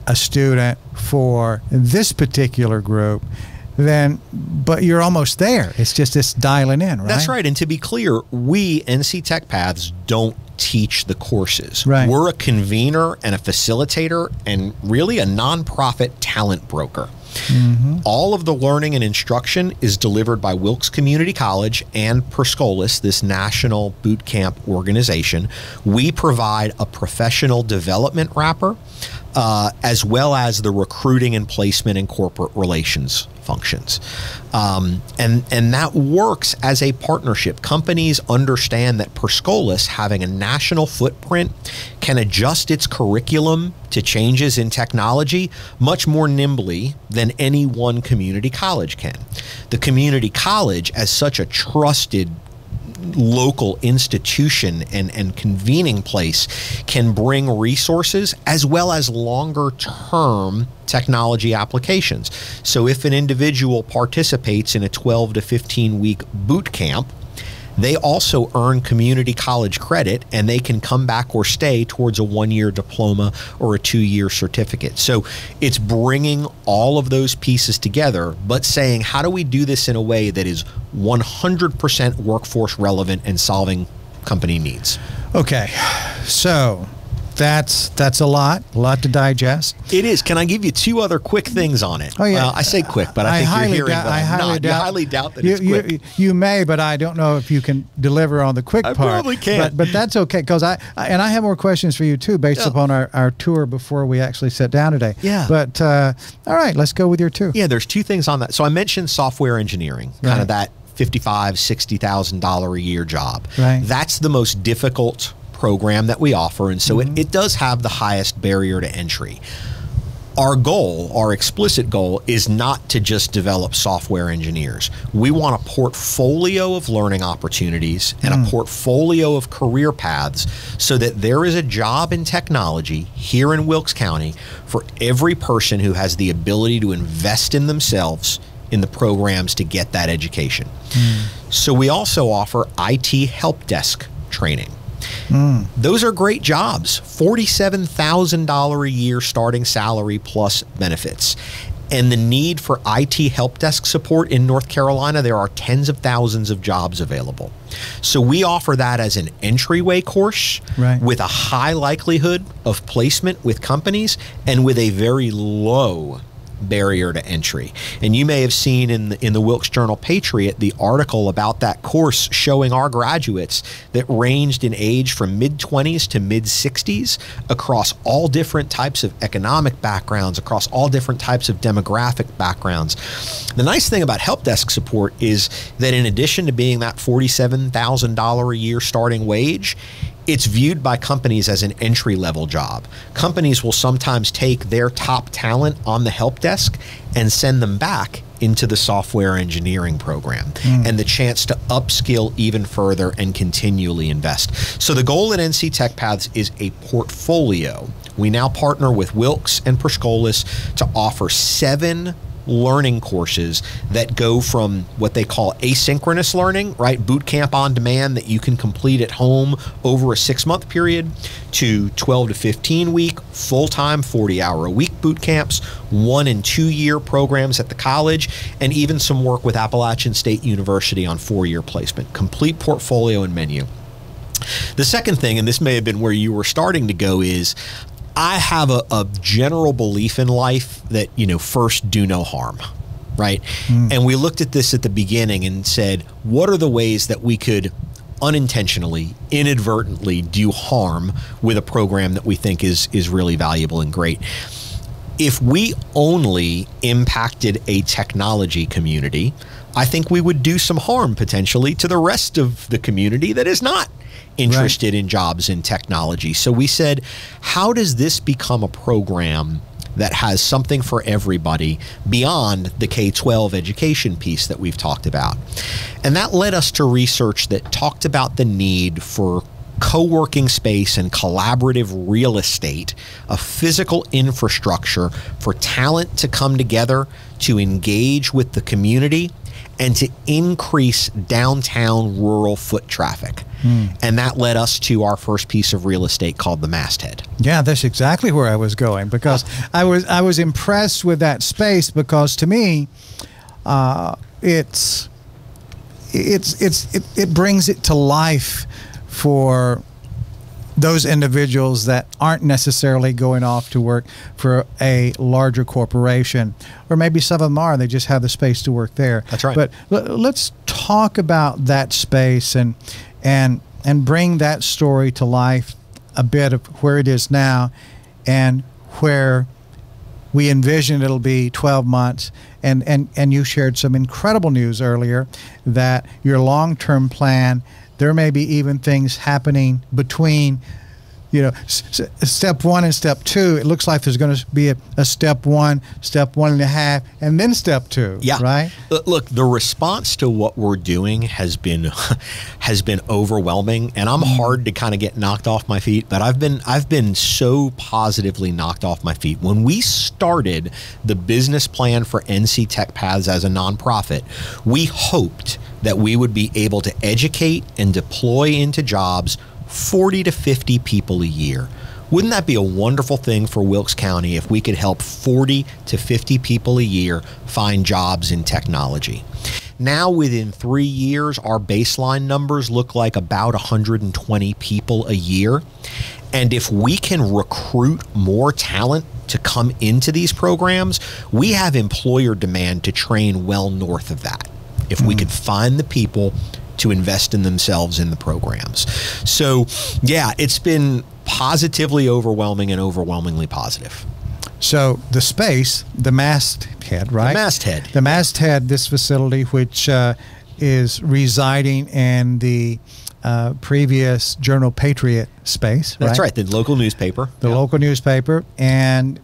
a student for this particular group, but you're almost there. It's just this dialing in, right? That's right. And to be clear, we, NC Tech Paths, don't teach the courses. Right. We're a convener and a facilitator and really a nonprofit talent broker. All of the learning and instruction is delivered by Wilkes Community College and Perscolis, this national boot camp organization. We provide a professional development wrapper, as well as the recruiting and placement and corporate relations functions. And that works as a partnership. Companies understand that Perscolis, having a national footprint, can adjust its curriculum to changes in technology much more nimbly than any one community college can. The community college, as such a trusted local institution and convening place, can bring resources as well as longer term technology applications. So if an individual participates in a 12 to 15 week boot camp, they also earn community college credit, and they can come back or stay towards a 1-year diploma or a 2-year certificate. So it's bringing all of those pieces together, but saying, how do we do this in a way that is 100% workforce relevant and solving company needs? Okay, so that's a lot to digest. It is. Can I give you 2 other quick things on it? Oh, yeah. I say quick, but I think you're hearing that I'm not. You highly doubt that it's quick. You may, but I don't know if you can deliver on the quick part. I probably can't. But that's okay, because I have more questions for you too, based upon our tour before we actually sat down today. Yeah. But all right, let's go with your 2. Yeah, there's 2 things on that. So I mentioned software engineering, kind of that $55,000, $60,000 a year job. Right. That's the most difficult program that we offer, and so it does have the highest barrier to entry. Our goal, our explicit goal, is not to just develop software engineers. We want a portfolio of learning opportunities and a portfolio of career paths so that there is a job in technology here in Wilkes County for every person who has the ability to invest in themselves in the programs to get that education. So we also offer IT help desk training. Those are great jobs, $47,000 a year starting salary plus benefits. And the need for IT help desk support in North Carolina, there are tens of thousands of jobs available. So we offer that as an entryway course with a high likelihood of placement with companies and with a very low barrier to entry. And you may have seen in the Wilkes Journal Patriot the article about that course showing our graduates that ranged in age from mid-20s to mid-60s across all different types of economic backgrounds, across all different types of demographic backgrounds. The nice thing about help desk support is that in addition to being that $47,000 a year starting wage, it's viewed by companies as an entry-level job. Companies will sometimes take their top talent on the help desk and send them back into the software engineering program and the chance to upskill even further and continually invest. So the goal at NC Tech Paths is a portfolio. We now partner with Wilkes and Perscolis to offer 7 learning courses that go from what they call asynchronous learning, right? Boot camp on demand that you can complete at home over a 6-month period, to 12 to 15 week, full-time 40-hour-a-week boot camps, 1 and 2 year programs at the college, and even some work with Appalachian State University on 4-year placement. Complete portfolio and menu. The second thing, and this may have been where you were starting to go, is I have a general belief in life that, first, do no harm, right? And we looked at this at the beginning and said, what are the ways that we could unintentionally, inadvertently do harm with a program that we think is really valuable and great? If we only impacted a technology community, I think we would do some harm potentially to the rest of the community that is not interested in jobs in technology. So we said, how does this become a program that has something for everybody beyond the K-12 education piece that we've talked about? And that led us to research that talked about the need for co-working space and collaborative real estate, a physical infrastructure for talent to come together, to engage with the community, and to increase downtown rural foot traffic. And that led us to our first piece of real estate called the Masthead. Yeah, that's exactly where I was going, because I was impressed with that space, because to me, it brings it to life for those individuals that aren't necessarily going off to work for a larger corporation, or maybe some of them are, they just have the space to work there. That's right. But let's talk about that space and bring that story to life a bit of where it is now and where we envision it'll be 12 months. And you shared some incredible news earlier that your long-term plan, there may be even things happening between, step 1 and step 2. It looks like there's going to be a step 1, step 1.5, and then step 2. Yeah. Right. Look, the response to what we're doing has been overwhelming, and I'm hard to kind of get knocked off my feet. But I've been so positively knocked off my feet. When we started the business plan for NC Tech Paths as a nonprofit, we hoped that we would be able to educate and deploy into jobs 40 to 50 people a year. Wouldn't that be a wonderful thing for Wilkes County if we could help 40 to 50 people a year find jobs in technology? Now, within 3 years, our baseline numbers look like about 120 people a year. And if we can recruit more talent to come into these programs, we have employer demand to train well north of that, if we could find the people to invest in themselves in the programs. So, yeah, it's been positively overwhelming and overwhelmingly positive. So the space, the Masthead, right? The Masthead. The Masthead, this facility, which is residing in the previous Journal Patriot space, right? That's right, the local newspaper. The local newspaper. And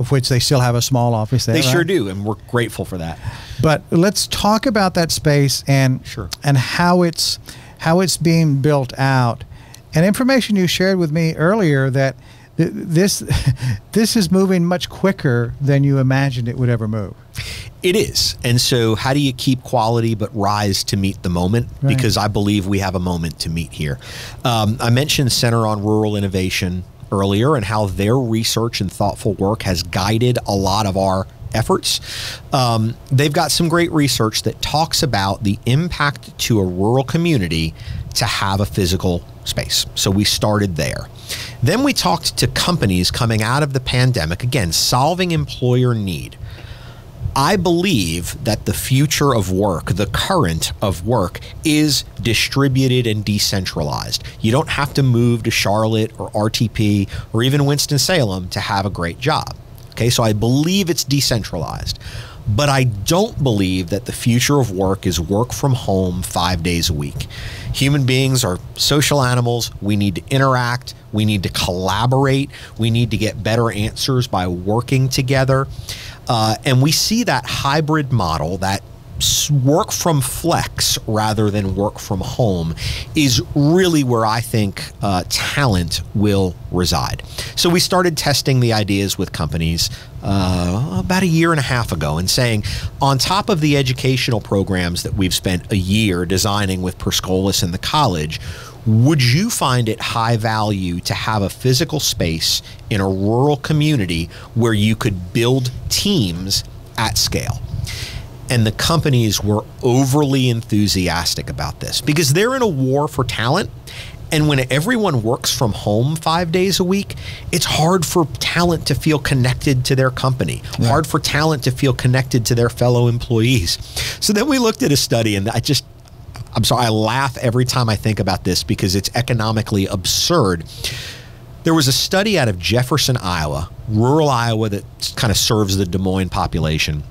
which they still have a small office there. They right? sure do, and we're grateful for that. But let's talk about that space and Sure. and how it's being built out. And information you shared with me earlier that this is moving much quicker than you imagined it would ever move. It is. And so how do you keep quality but rise to meet the moment? Right. Because I believe we have a moment to meet here. I mentioned Center on Rural Innovation earlier and how their research and thoughtful work has guided a lot of our efforts. They've got some great research that talks about the impact to a rural community to have a physical space. So we started there. Then we talked to companies coming out of the pandemic, again, solving employer need. I believe that the future of work, the current of work, is distributed and decentralized. You don't have to move to Charlotte or RTP or even Winston-Salem to have a great job. Okay, so I believe it's decentralized. But I don't believe that the future of work is work from home 5 days a week. Human beings are social animals. We need to interact. We need to collaborate. We need to get better answers by working together. And we see that hybrid model, that work from flex rather than work from home, is really where I think talent will reside. So we started testing the ideas with companies about a year and a half ago and saying, on top of the educational programs that we've spent a year designing with Perscolis and the college, would you find it high value to have a physical space in a rural community where you could build teams at scale? And the companies were overly enthusiastic about this because they're in a war for talent. And when everyone works from home 5 days a week, it's hard for talent to feel connected to their company, right. Hard for talent to feel connected to their fellow employees. So then we looked at a study, and I'm sorry, I laugh every time I think about this because it's economically absurd. There was a study out of Jefferson, Iowa, rural Iowa, that kind of serves the Des Moines population,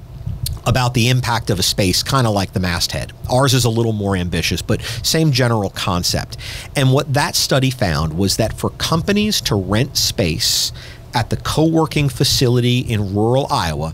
about the impact of a space, kind of like the masthead. Ours is a little more ambitious, but same general concept. And what that study found was that for companies to rent space at the co-working facility in rural Iowa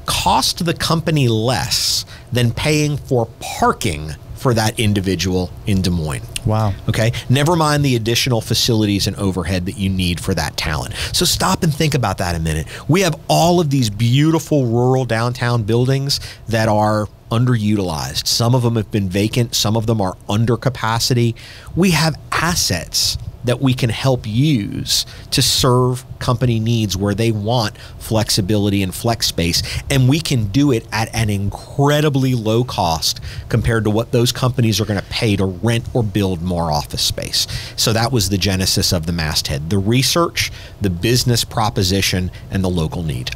cost the company less than paying for parking for that individual in Des Moines. Wow. Okay. Never mind the additional facilities and overhead that you need for that talent. So stop and think about that a minute. We have all of these beautiful rural downtown buildings that are underutilized. Some of them have been vacant. Some of them are under capacity. We have assets that we can help use to serve company needs where they want flexibility and flex space. And we can do it at an incredibly low cost compared to what those companies are going to pay to rent or build more office space. So that was the genesis of the masthead, the research, the business proposition, and the local need.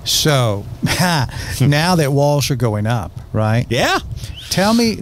So now that walls are going up, right? Yeah. Tell me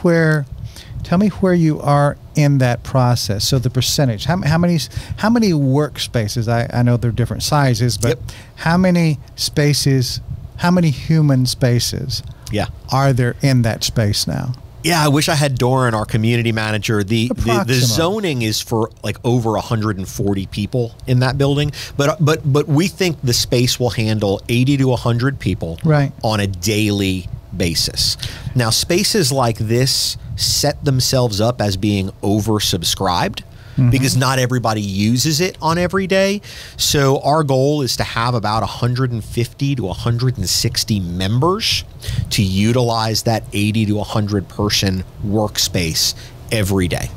where you are in that process. So the percentage, how many workspaces? I know they're different sizes, but Yep. how many spaces? How many human spaces? Yeah. Are there in that space now? Yeah, I wish I had Doran, our community manager. The zoning is for like over 140 people in that building, but we think the space will handle 80 to 100 people right. on a daily basis. Now, spaces like this set themselves up as being oversubscribed because not everybody uses it on every day. So our goal is to have about 150 to 160 members to utilize that 80 to 100 person workspace every day.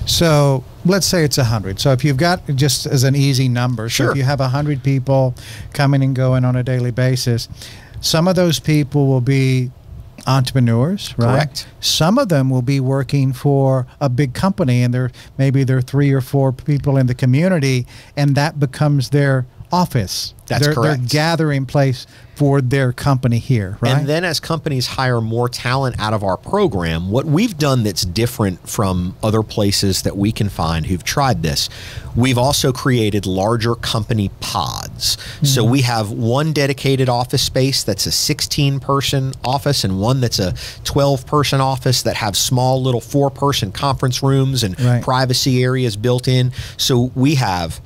So let's say it's 100. So if you've got, just as an easy number, Sure. so if you have 100 people coming and going on a daily basis, some of those people will be entrepreneurs, right? Correct. Some of them will be working for a big company, and maybe there are 3 or 4 people in the community, and that becomes their office. That's correct. Their gathering place for their company here, right? And then as companies hire more talent out of our program, what we've done that's different from other places that we can find who've tried this, we've also created larger company pods. So we have one dedicated office space that's a 16-person office and one that's a 12-person office that have small little 4-person conference rooms and Right. privacy areas built in. So we have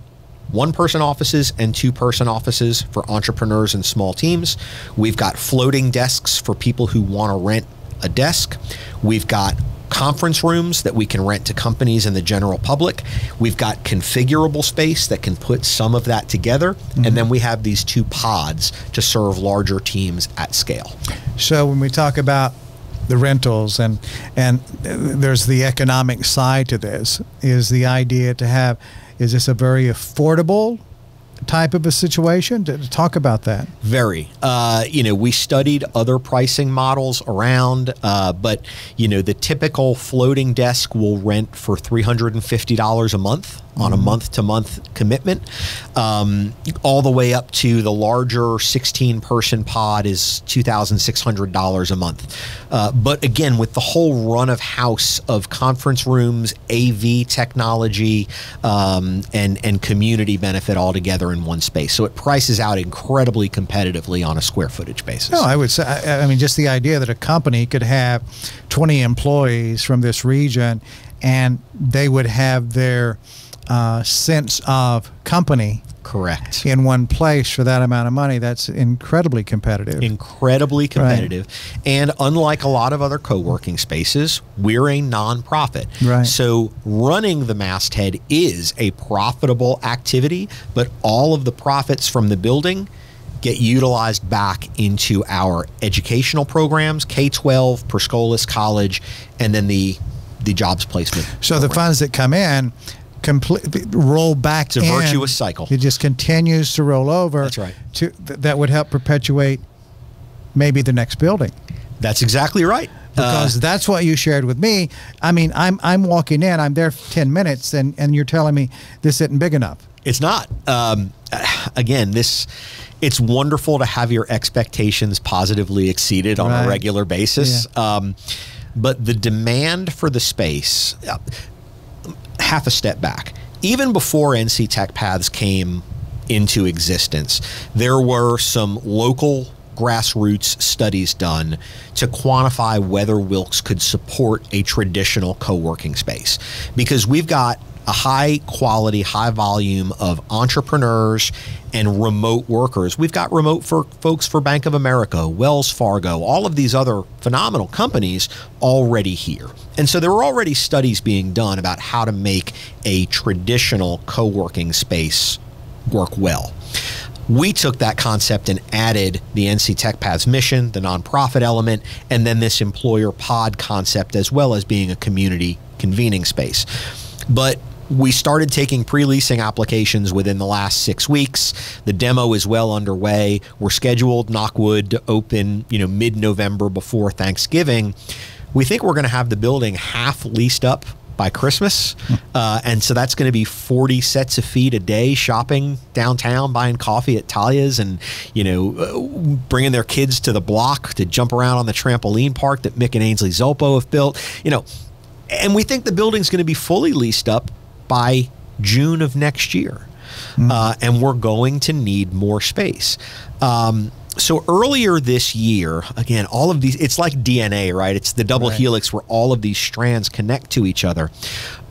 one-person offices and two-person offices for entrepreneurs and small teams. We've got floating desks for people who want to rent a desk. We've got conference rooms that we can rent to companies and the general public. We've got configurable space that can put some of that together. Mm-hmm. And then we have these 2 pods to serve larger teams at scale. So when we talk about the rentals and there's the economic side to this, is the idea to have, is this a very affordable type of a situation? To talk about that. Very. We studied other pricing models around, but, the typical floating desk will rent for $350 a month on a month-to-month commitment. All the way up to the larger 16-person pod is $2,600 a month. But again, with the whole run of house of conference rooms, AV technology, and community benefit all together in one space. So it prices out incredibly competitively on a square footage basis. No, I would say, I mean, just the idea that a company could have 20 employees from this region and they would have their sense of company correct in one place for that amount of money, that's incredibly competitive. Incredibly competitive. Right. And unlike a lot of other co-working spaces, we're a nonprofit. Right. So running the masthead is a profitable activity, but all of the profits from the building get utilized back into our educational programs, K-12, Perscolis College, and then the jobs placement. So program. The funds that come in roll back. It's a virtuous cycle. It just continues to roll over. That's right. That would help perpetuate maybe the next building. That's exactly right. Because that's what you shared with me. I mean, I'm walking in, I'm there for 10 minutes, and you're telling me this isn't big enough. It's not. Again, it's wonderful to have your expectations positively exceeded on a regular basis. Yeah. But the demand for the space, half a step back, even before NC Tech Paths came into existence, there were some local grassroots studies done to quantify whether Wilkes could support a traditional co-working space, because we've got a high quality, high volume of entrepreneurs and remote workers. We've got remote folks for Bank of America, Wells Fargo, all of these other phenomenal companies already here. And so there were already studies being done about how to make a traditional co-working space work well. We took that concept and added the NC Tech Paths mission, the nonprofit element, and then this employer pod concept, as well as being a community convening space. But we started taking pre-leasing applications within the last 6 weeks. The demo is well underway. We're scheduled, knock wood, to open, mid-November before Thanksgiving. We think we're going to have the building half leased up by Christmas. And so that's going to be 40 sets of feet a day shopping downtown, buying coffee at Talia's, and, bringing their kids to the block to jump around on the trampoline park that Mick and Ainsley Zolpo have built. And we think the building's going to be fully leased up by June of next year. And we're going to need more space. So earlier this year, again, all of these, it's like DNA, right? It's the double helix where all of these strands connect to each other.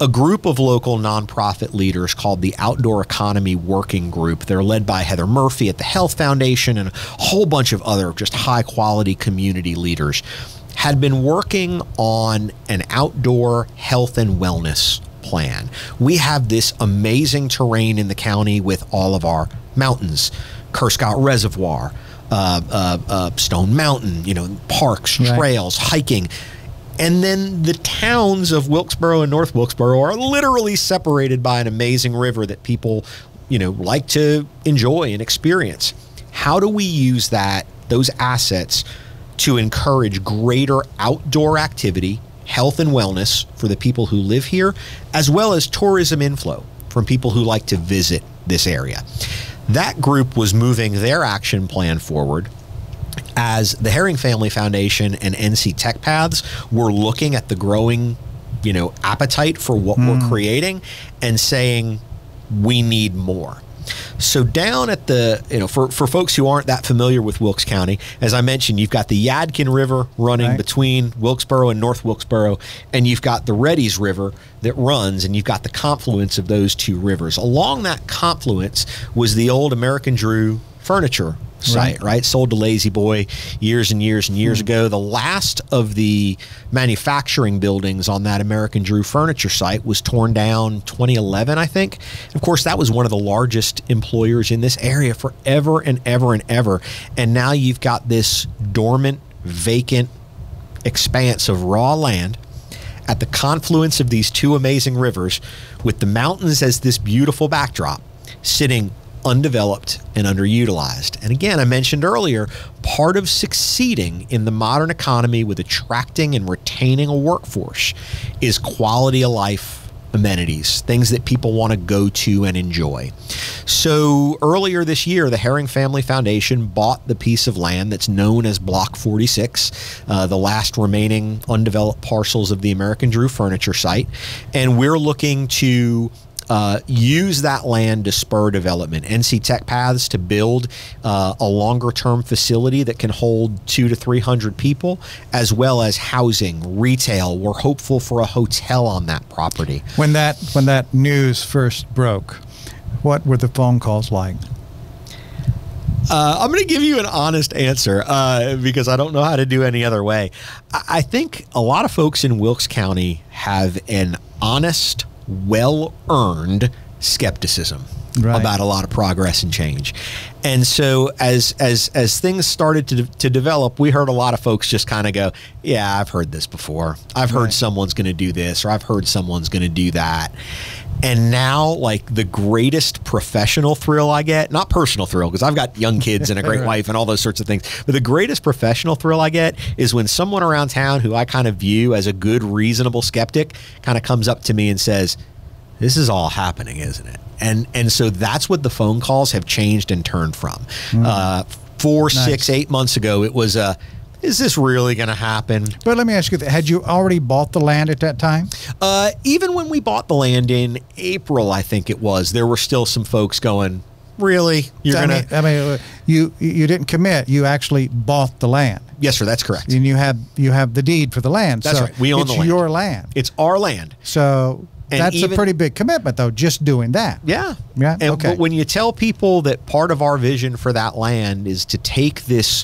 A group of local nonprofit leaders called the Outdoor Economy Working Group, they're led by Heather Murphy at the Health Foundation and a whole bunch of other just high quality community leaders, had been working on an outdoor health and wellness plan. We have this amazing terrain in the county with all of our mountains, Kerscott Reservoir, Stone Mountain, parks, trails, hiking. And then the towns of Wilkesboro and North Wilkesboro are literally separated by an amazing river that people, like to enjoy and experience. How do we use those assets to encourage greater outdoor activity, health and wellness for the people who live here, as well as tourism inflow from people who like to visit this area? That group was moving their action plan forward as the Herring Family Foundation and NC Tech Paths were looking at the growing, appetite for what we're creating and saying, we need more. So down at the, for folks who aren't that familiar with Wilkes County, as I mentioned, you've got the Yadkin River running between Wilkesboro and North Wilkesboro, and you've got the Reddy's River that runs, and you've got the confluence of those two rivers. Along that confluence was the old American Drew furniture site, right? Sold to Lazy Boy years and years and years ago. The last of the manufacturing buildings on that American Drew furniture site was torn down 2011, I think. Of course, that was one of the largest employers in this area forever and ever and ever. And now you've got this dormant, vacant expanse of raw land at the confluence of these two amazing rivers, with the mountains as this beautiful backdrop, sitting undeveloped and underutilized. And again, I mentioned earlier, part of succeeding in the modern economy with attracting and retaining a workforce is quality of life amenities, things that people want to go to and enjoy. So earlier this year, the Herring Family Foundation bought the piece of land that's known as Block 46, the last remaining undeveloped parcels of the American Drew furniture site. And we're looking to use that land to spur development. NC Tech Paths to build a longer-term facility that can hold 200 to 300 people, as well as housing, retail. We're hopeful for a hotel on that property. When that news first broke, what were the phone calls like? I'm going to give you an honest answer because I don't know how to do any other way. I think a lot of folks in Wilkes County have an honest, well-earned skepticism about a lot of progress and change. And so as things started to develop, we heard a lot of folks just kind of go, yeah, I've heard this before. I've heard someone's going to do this, or I've heard someone's going to do that. And now, like, the greatest professional thrill I get, not personal thrill, because I've got young kids and a great wife and all those sorts of things, but the greatest professional thrill I get is when someone around town who I kind of view as a good, reasonable skeptic kind of comes up to me and says, this is all happening, isn't it? And so that's what the phone calls have changed and turned from. 4, 6, 8 months ago, it was is this really going to happen? But let me ask you, had you already bought the land at that time? Even when we bought the land in April, I think it was, there were still some folks going, really? You're going to... I mean, you didn't commit. You actually bought the land. Yes, sir, that's correct. And you have the deed for the land. That's right. We own the land. It's your land. It's our land. So... That's a pretty big commitment, though, just doing that. Yeah. Yeah. And, but when you tell people that part of our vision for that land is to take this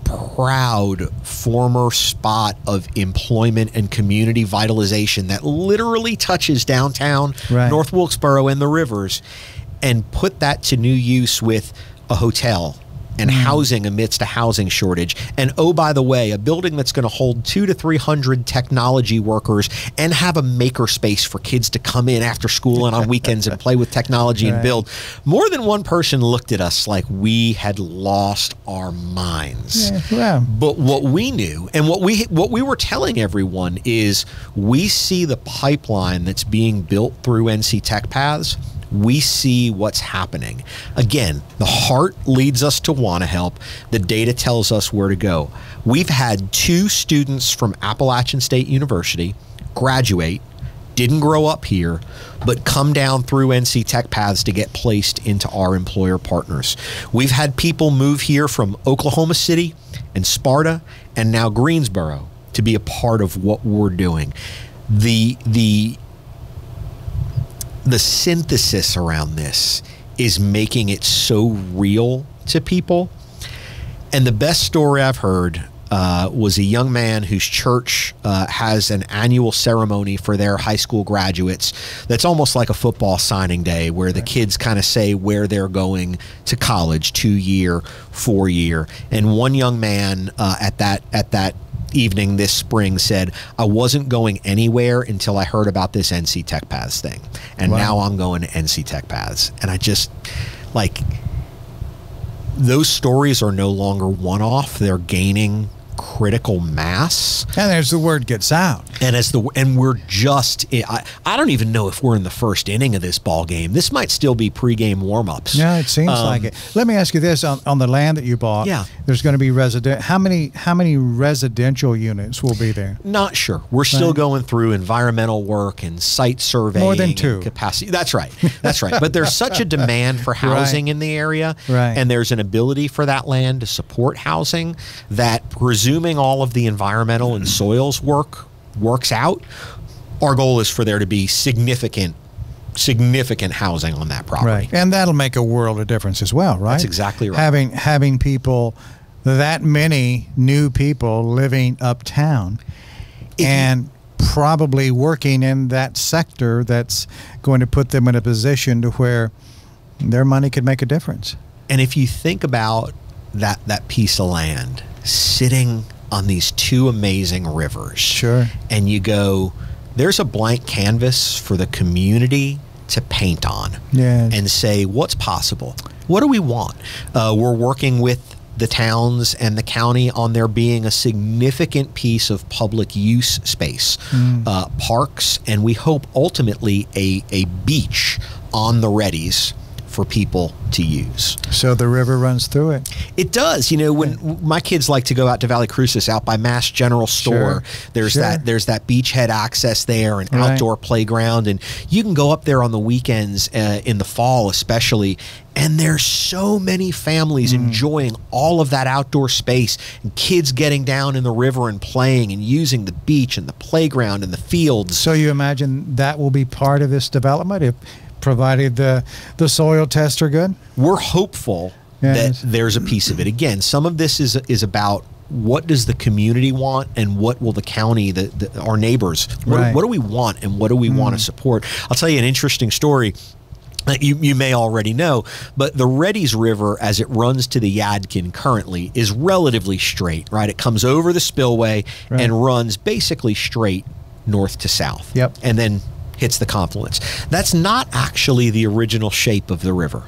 proud former spot of employment and community vitalization that literally touches downtown North Wilkesboro and the rivers, and put that to new use with a hotel and housing amidst a housing shortage. And oh, by the way, a building that's going to hold 200 to 300 technology workers and have a maker space for kids to come in after school and on weekends and play with technology and build. More than one person looked at us like we had lost our minds. But what we knew and what we were telling everyone is, we see the pipeline that's being built through NC Tech Paths. We see what's happening. Again, the heart leads us to want to help. The data tells us where to go. We've had 2 students from Appalachian State University graduate, didn't grow up here, but come down through NC Tech Paths to get placed into our employer partners. We've had people move here from Oklahoma City and Sparta and now Greensboro to be a part of what we're doing. The synthesis around this is making it so real to people. And the best story I've heard was a young man whose church has an annual ceremony for their high school graduates that's almost like a football signing day, where the kids kind of say where they're going to college, 2-year, 4-year. And one young man at that evening this spring said, I wasn't going anywhere until I heard about this NC Tech Paths thing. And now I'm going to NC Tech Paths. And I just, like, those stories are no longer one-off. They're gaining critical mass. And as the word gets out. And we're just, I don't even know if we're in the first inning of this ball game. This might still be pregame warm-ups. Yeah, it seems like it. Let me ask you this, on the land that you bought, there's going to be how many residential units will be there? Not sure. We're still going through environmental work and site surveying. More than 2. Capacity. That's right. That's right. But there's such a demand for housing in the area, and there's an ability for that land to support housing that, presuming all of the environmental and soils works out, our goal is for there to be significant housing on that property. Right. And that'll make a world of difference as well, right? That's exactly right. Having people, that many new people living uptown and probably working in that sector that's going to put them in a position to where their money could make a difference. And if you think about that piece of land sitting on these 2 amazing rivers, sure, and you go, there's a blank canvas for the community to paint on, and say, what's possible? What do we want? We're working with the towns and the county on there being a significant piece of public use space, parks, and we hope ultimately a beach on the Readies for people to use. So the river runs through it. It does. You know, when my kids like to go out to Valley Crucis, out by Mass General Store, there's that beachhead access there, an outdoor playground, and you can go up there on the weekends in the fall especially, and there's so many families enjoying all of that outdoor space, and kids getting down in the river and playing and using the beach and the playground and the fields. So you imagine that will be part of this development, if provided the soil tests are good? We're hopeful that there's a piece of it. Again, some of this is about what does the community want, and what will the county, our neighbors, what do we want, and what do we want to support? I'll tell you an interesting story that you may already know, but the Readies River, as it runs to the Yadkin currently, is relatively straight, right? It comes over the spillway and runs basically straight north to south. Yep. And then hits the confluence. That's not actually the original shape of the river.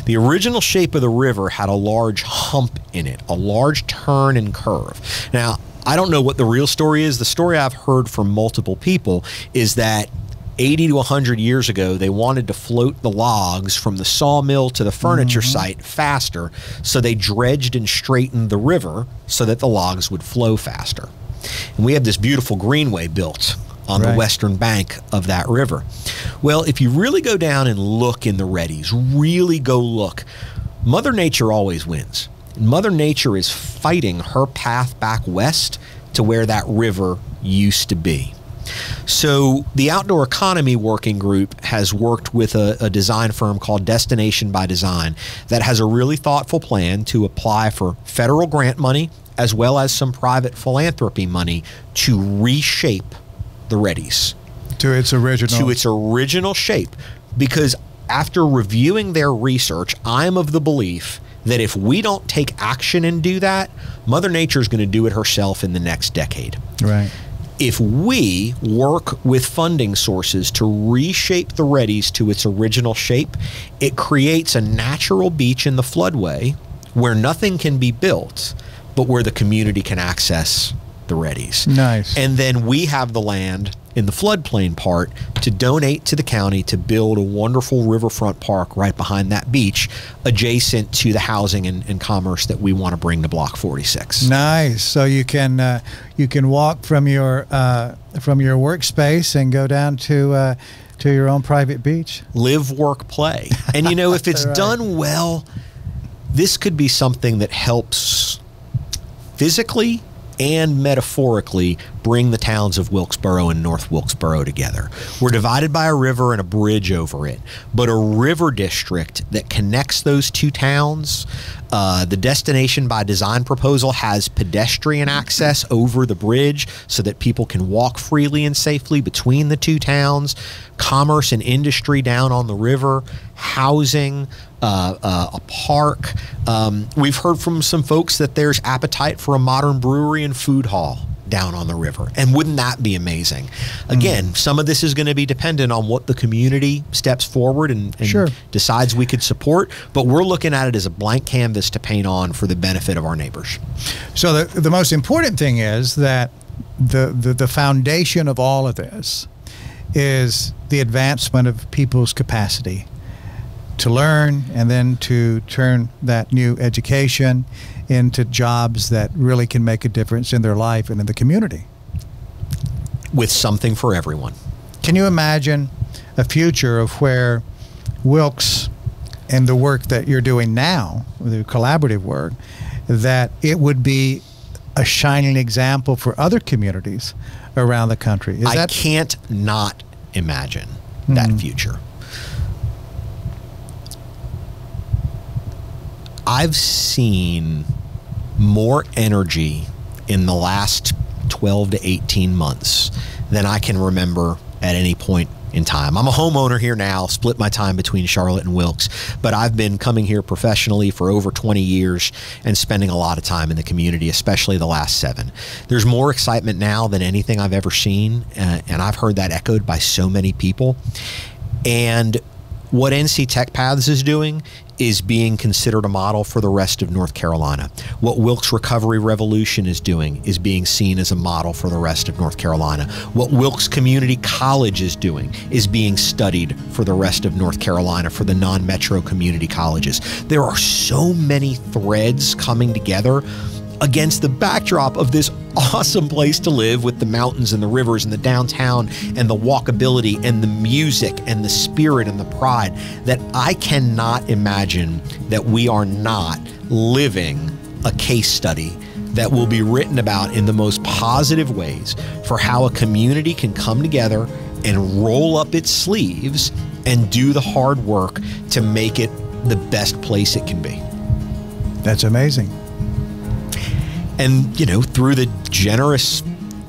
The original shape of the river had a large hump in it, a large turn and curve. Now, I don't know what the real story is. The story I've heard from multiple people is that 80 to 100 years ago, they wanted to float the logs from the sawmill to the furniture site faster, so they dredged and straightened the river so that the logs would flow faster. And we have this beautiful greenway built on the western bank of that river. Well, if you really go down and look in the Readies, really go look, Mother Nature always wins. Mother Nature is fighting her path back west to where that river used to be. So the Outdoor Economy Working Group has worked with a design firm called Destination by Design that has a really thoughtful plan to apply for federal grant money as well as some private philanthropy money to reshape the Readies to its original shape. Because after reviewing their research, I'm of the belief that if we don't take action and do that, Mother Nature is going to do it herself in the next decade. Right. If we work with funding sources to reshape the Readies to its original shape, it creates a natural beach in the floodway where nothing can be built, but where the community can access the Readies. Nice. And then we have the land in the floodplain part to donate to the county to build a wonderful riverfront park right behind that beach, adjacent to the housing and commerce that we want to bring to Block 46. Nice. So you can walk from your workspace and go down to your own private beach. Live, work, play. And you know, if it's done well, this could be something that helps physically and metaphorically bring the towns of Wilkesboro and North Wilkesboro together. We're divided by a river and a bridge over it, but a river district that connects those two towns. The Destination by Design proposal has pedestrian access over the bridge so that people can walk freely and safely between the two towns, commerce and industry down on the river, housing, a park. We've heard from some folks that there's appetite for a modern brewery and food hall down on the river. And wouldn't that be amazing? Again, some of this is going to be dependent on what the community steps forward and Sure. decides we could support, but we're looking at it as a blank canvas to paint on for the benefit of our neighbors. So the most important thing is that the foundation of all of this is the advancement of people's capacity to learn, and then to turn that new education into jobs that really can make a difference in their life and in the community. With something for everyone. Can you imagine a future of where Wilkes and the work that you're doing now, the collaborative work, that it would be a shining example for other communities around the country? I can't not imagine that future. I've seen more energy in the last 12 to 18 months than I can remember at any point in time. I'm a homeowner here now, split my time between Charlotte and Wilkes, but I've been coming here professionally for over 20 years and spending a lot of time in the community, especially the last 7. There's more excitement now than anything I've ever seen, and I've heard that echoed by so many people. And what NC Tech Paths is doing is being considered a model for the rest of North Carolina. What Wilkes Recovery Revolution is doing is being seen as a model for the rest of North Carolina. What Wilkes Community College is doing is being studied for the rest of North Carolina, for the non-metro community colleges. There are so many threads coming together against the backdrop of this awesome place to live with the mountains and the rivers and the downtown and the walkability and the music and the spirit and the pride, that I cannot imagine that we are not living a case study that will be written about in the most positive ways for how a community can come together and roll up its sleeves and do the hard work to make it the best place it can be. That's amazing. And, you know, through the generous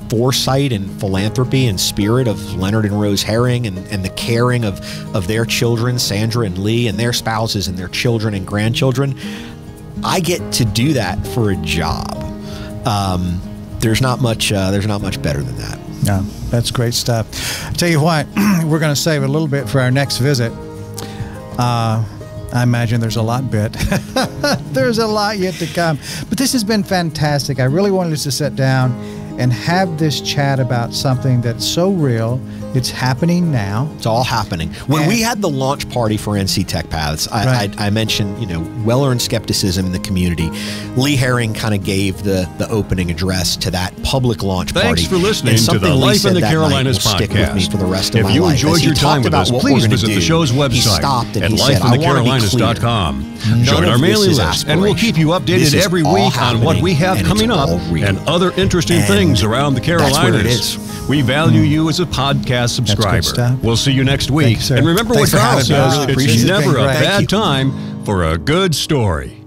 foresight and philanthropy and spirit of Leonard and Rose Herring and the caring of their children, Sandra and Lee, and their spouses and their children and grandchildren, I get to do that for a job. There's not much better than that. No, that's great stuff. I tell you what, we're going to save a little bit for our next visit. I imagine there's a lot there's a lot yet to come. But this has been fantastic. I really wanted us to sit down and have this chat about something that's so real. It's happening now. It's all happening. When we had the launch party for NC Tech Paths, I mentioned, you know, well-earned skepticism in the community. Lee Herring kind of gave the opening address to that public launch party. Thanks for listening to the Life in the Carolinas podcast. Stick with me for the rest of my life. If you enjoyed your time with us, please visit the show's website at lifeinthecarolinas.com. Join our mailing list, and we'll keep you updated every week on what we have coming up and other interesting things around the Carolinas. We value you as a podcast subscriber. We'll see you next week. Thanks, and remember what Carl says, it's never a bad time for a good story.